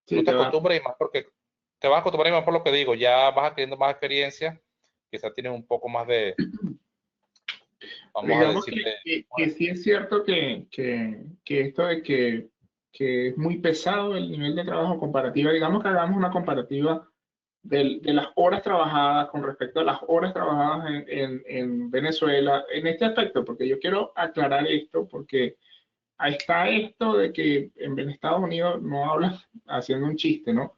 Sí, te acostumbras y más porque te vas a acostumbrar y más por lo que digo, ya vas adquiriendo más experiencia, quizás tienes un poco más de, vamos a digamos decirle, que sí es cierto que esto de que es muy pesado el nivel de trabajo comparativa, digamos que hagamos una comparativa de las horas trabajadas con respecto a las horas trabajadas en Venezuela, en este aspecto, porque yo quiero aclarar esto, porque ahí está esto de que en Estados Unidos no hablan, haciendo un chiste, ¿no?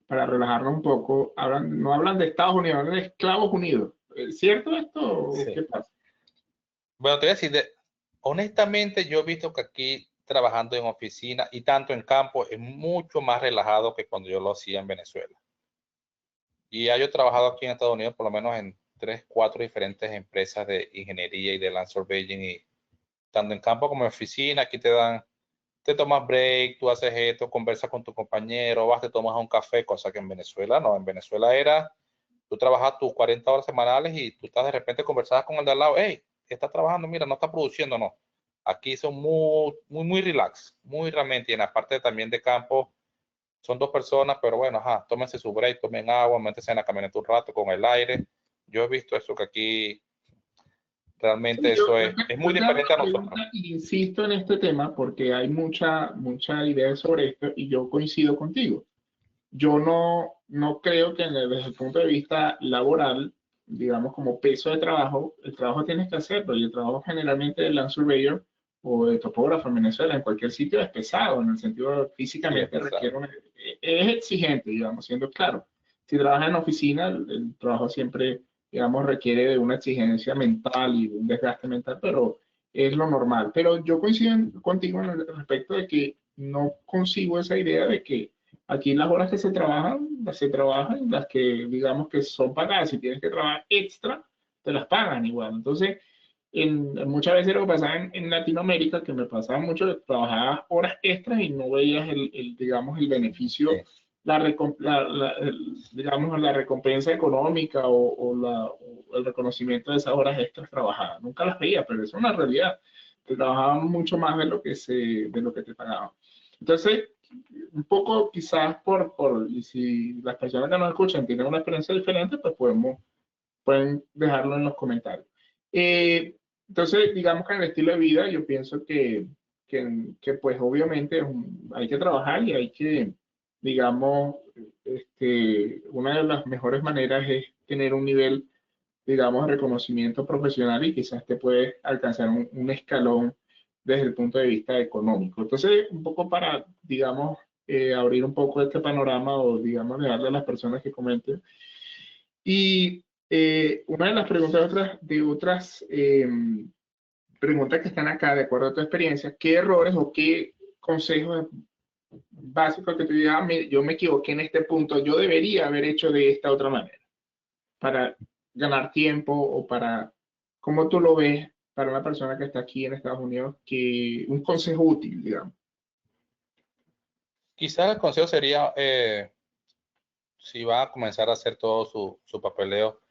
Para relajarnos un poco, no hablan de Estados Unidos, hablan de esclavos unidos. ¿Es cierto esto o qué sí. pasa? Bueno, te voy a decir, honestamente yo he visto que aquí trabajando en oficina y tanto en campo es mucho más relajado que cuando yo lo hacía en Venezuela. Y ya yo he trabajado aquí en Estados Unidos por lo menos en 3, 4 diferentes empresas de ingeniería y de land surveying y tanto en campo como en oficina, aquí te tomas break, tú haces esto, conversas con tu compañero, vas, te tomas un café, cosa que en Venezuela no, en Venezuela era, tú trabajas tus 40 horas semanales y tú estás de repente conversabas con el de al lado, hey, está trabajando, mira, no está produciendo, no. Aquí son muy relax, muy realmente, y en la parte también de campo, son 2 personas, pero bueno, ajá, tómense su break, tomen agua, métanse en la camioneta un rato con el aire. Yo he visto eso que aquí realmente Sí, yo, eso yo es yo muy te hago diferente a la nosotros. pregunta y insisto en este tema porque hay mucha idea sobre esto y yo coincido contigo. Yo no creo que desde el punto de vista laboral, digamos como peso de trabajo, el trabajo tienes que hacerlo y el trabajo generalmente de land surveyor o de topógrafo en Venezuela, en cualquier sitio es pesado, en el sentido de Sí, es físicamente pesado. requiere, es exigente, digamos, siendo claro. Si trabajas en oficina, el trabajo siempre, digamos, requiere de una exigencia mental y de un desgaste mental, pero es lo normal. Pero yo coincido contigo en el respecto de que no consigo esa idea de que aquí las horas que se trabajan, las que digamos que son pagadas, si tienes que trabajar extra, te las pagan igual. Entonces, muchas veces lo que pasaba en Latinoamérica, que me pasaba mucho, que trabajabas horas extras y no veías digamos, el beneficio, Sí, digamos, la recompensa económica o el reconocimiento de esas horas extras trabajadas. Nunca las veía, pero eso es una realidad. Te trabajaban mucho más de lo que te pagaban. Entonces, un poco quizás y si las personas que nos escuchan tienen una experiencia diferente, pues pueden dejarlo en los comentarios. Eh, entonces, digamos que en el estilo de vida yo pienso que pues obviamente hay que trabajar y hay que, digamos, una de las mejores maneras es tener un nivel, digamos, de reconocimiento profesional y quizás te puedes alcanzar un escalón desde el punto de vista económico. Entonces, un poco para, digamos, abrir un poco este panorama o, digamos, dejarle a las personas que comenten. Y una de las preguntas de otras preguntas que están acá, de acuerdo a tu experiencia, ¿qué errores o qué consejos básicos que te digas, yo me equivoqué en este punto, yo debería haber hecho de esta otra manera para ganar tiempo o para, cómo tú lo ves para una persona que está aquí en Estados Unidos, que un consejo útil, digamos? quizás el consejo sería, si va a comenzar a hacer todo su papeleo,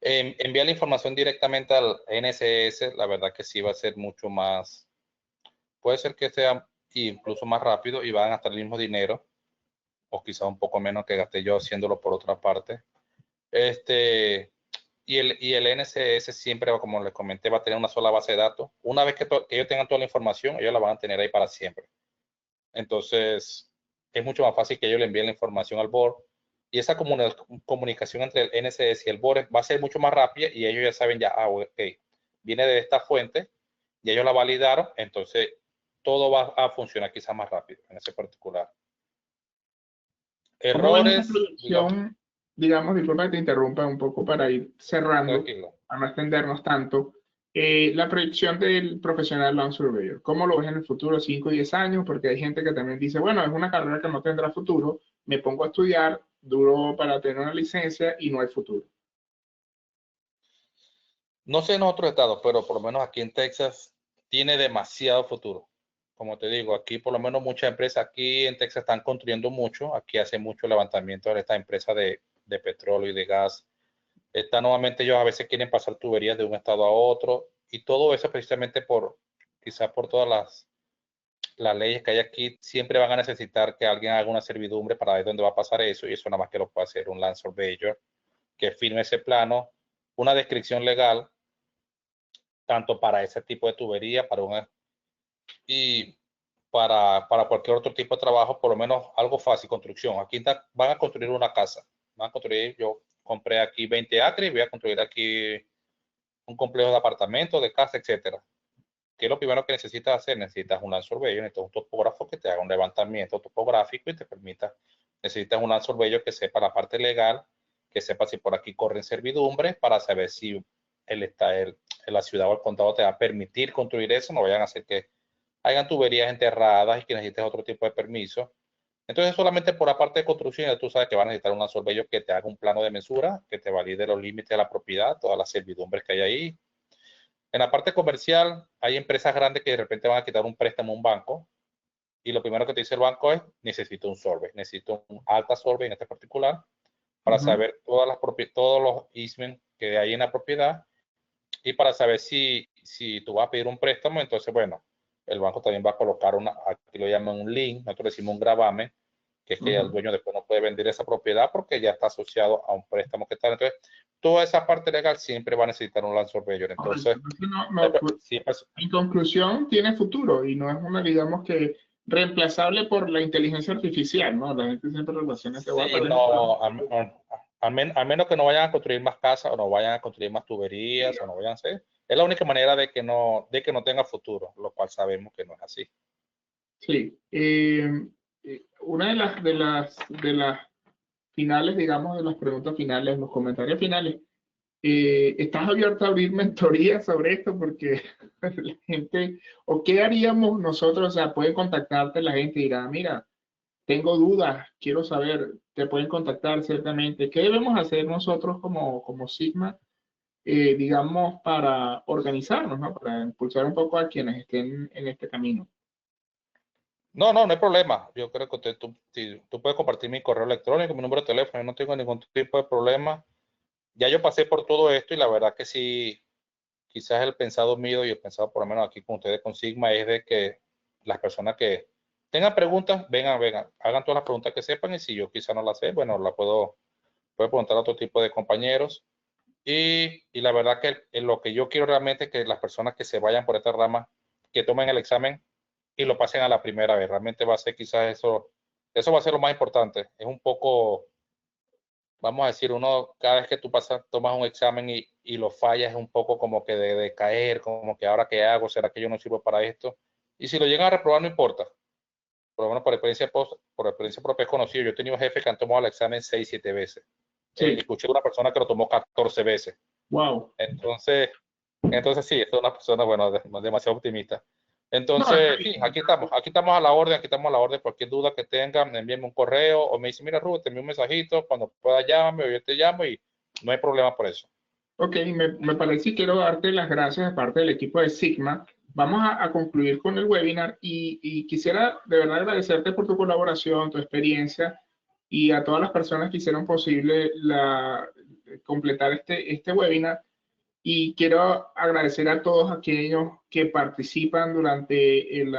enviar la información directamente al NSS, la verdad que sí va a ser mucho más, puede ser que sea incluso más rápido y van a gastar el mismo dinero, o quizás un poco menos que gasté yo haciéndolo por otra parte. Y el NSS siempre, como les comenté, va a tener una sola base de datos. Una vez que ellos tengan toda la información, ellos la van a tener ahí para siempre. Entonces, es mucho más fácil que ellos le envíen la información al board. Y esa comunicación entre el NSS y el board va a ser mucho más rápida y ellos ya saben ya, ok, viene de esta fuente y ellos la validaron, entonces todo va a funcionar quizás más rápido en ese particular. ¿Cómo ves esa Errores, digamos, proyección, digamos, disculpa que te interrumpa un poco para ir cerrando, tranquilo. a no extendernos tanto? La proyección del profesional Land Surveyor. ¿Cómo lo ves en el futuro, 5 y 10 años? Porque hay gente que también dice, bueno, es una carrera que no tendrá futuro, me pongo a estudiar, duro para tener una licencia y no hay futuro. No sé en otros estados, pero por lo menos aquí en Texas tiene demasiado futuro. Como te digo, aquí por lo menos muchas empresas aquí en Texas están construyendo mucho. Aquí hace mucho levantamiento de estas empresas de petróleo y de gas. Nuevamente ellos a veces quieren pasar tuberías de un estado a otro y todo eso precisamente quizás por todas las leyes que hay aquí, siempre van a necesitar que alguien haga una servidumbre para ver dónde va a pasar eso y eso nada más que lo puede hacer un land surveyor que firme ese plano, una descripción legal tanto para ese tipo de tubería, y para cualquier otro tipo de trabajo, por lo menos algo fácil, construcción. Aquí van a construir una casa, van a construir, yo compré aquí 20 acres y voy a construir aquí un complejo de apartamentos, de casa, etcétera. ¿Qué es lo primero que necesitas hacer? Necesitas un land surveyor, necesitas un topógrafo que te haga un levantamiento topográfico y te permita, necesitas un land surveyor que sepa la parte legal, que sepa si por aquí corren servidumbres para saber si la ciudad o el condado te va a permitir construir eso, no vayan a hacer que hayan tuberías enterradas y que necesites otro tipo de permiso. Entonces, solamente por la parte de construcción, ya tú sabes que vas a necesitar un surveyor que te haga un plano de mesura, que te valide los límites de la propiedad, todas las servidumbres que hay ahí. En la parte comercial, hay empresas grandes que de repente van a quitar un préstamo a un banco y lo primero que te dice el banco es, necesito un survey, necesito un alta survey en este particular para saber todos los easements que hay en la propiedad y para saber si tú vas a pedir un préstamo, entonces, bueno, el banco también va a colocar aquí lo llaman un lien, nosotros decimos un gravamen, que es que el dueño después no puede vender esa propiedad porque ya está asociado a un préstamo que está. Entonces, toda esa parte legal siempre va a necesitar un land surveyor. Entonces, en conclusión, tiene futuro y no es una, digamos que, reemplazable por la inteligencia artificial, ¿no? La gente siempre relaciona que va a perder. No, al menos que no vayan a construir más casas o no vayan a construir más tuberías o no vayan a hacer. Es la única manera de que no tenga futuro, lo cual sabemos que no es así. Sí. Una de las finales, digamos, de las preguntas finales, los comentarios finales. ¿Estás abierto a abrir mentorías sobre esto? Porque la gente, o qué haríamos nosotros, o sea, pueden contactarte la gente y dirá, mira, tengo dudas, quiero saber, te pueden contactar ciertamente. ¿Qué debemos hacer nosotros como Sigma, digamos, para organizarnos, ¿no? Para impulsar un poco a quienes estén en este camino? No hay problema. Yo creo que tú puedes compartir mi correo electrónico, mi número de teléfono, yo no tengo ningún tipo de problema. Ya yo pasé por todo esto y la verdad que sí, quizás el pensado mío y el pensado por lo menos aquí con ustedes con Sigma es de que las personas que tengan preguntas, vengan, hagan todas las preguntas que sepan y si yo quizás no las sé, bueno, puedo preguntar a otro tipo de compañeros. Y la verdad que lo que yo quiero realmente es que las personas que se vayan por esta rama, que tomen el examen y lo pasen a la primera vez. Realmente va a ser quizás eso va a ser lo más importante. Es un poco, vamos a decir, cada vez que tú tomas un examen y lo fallas, es un poco como que de caer, como que ahora qué hago, ¿será que yo no sirvo para esto? Y si lo llegan a reprobar, no importa. Por lo menos por experiencia propia he conocido. Yo he tenido jefes que han tomado el examen 6, 7 veces. Sí. Escuché una persona que lo tomó 14 veces. Wow. Entonces sí, es una persona, bueno, demasiado optimista. No, Entonces, sí, aquí estamos a la orden, cualquier duda que tengan, envíenme un correo o me dicen, mira, Rubén, te envío un mensajito, cuando pueda llámame o yo te llamo y no hay problema por eso. Ok, me parece y quiero darte las gracias de parte del equipo de Sigma. Vamos a concluir con el webinar y quisiera de verdad agradecerte por tu colaboración, tu experiencia y a todas las personas que hicieron posible completar este webinar. Y quiero agradecer a todos aquellos que participan durante en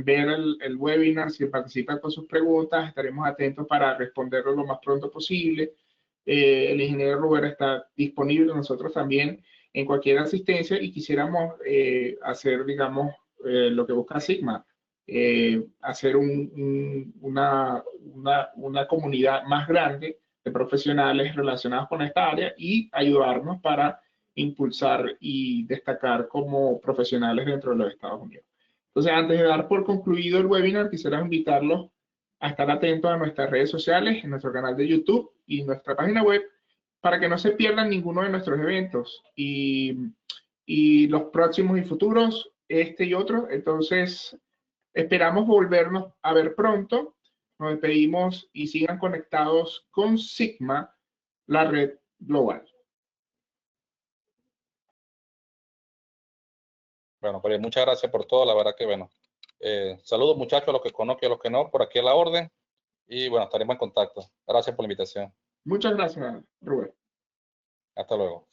ver el webinar, si participan con sus preguntas, estaremos atentos para responderlo lo más pronto posible. El ingeniero Ruber está disponible, nosotros también, en cualquier asistencia y quisiéramos hacer, digamos, lo que busca Sigma, hacer una comunidad más grande de profesionales relacionados con esta área y ayudarnos para impulsar y destacar como profesionales dentro de los Estados Unidos. Entonces, antes de dar por concluido el webinar, quisiera invitarlos a estar atentos a nuestras redes sociales, en nuestro canal de YouTube y nuestra página web, para que no se pierdan ninguno de nuestros eventos. Y y los próximos y futuros, este y otro. Entonces, esperamos volvernos a ver pronto. Nos despedimos y sigan conectados con Sigma, la red global. Bueno, pues muchas gracias por todo, la verdad que bueno. Saludos muchachos, a los que conozco y a los que no, por aquí a la orden. Y bueno, estaremos en contacto. Gracias por la invitación. Muchas gracias, Rubén. Hasta luego.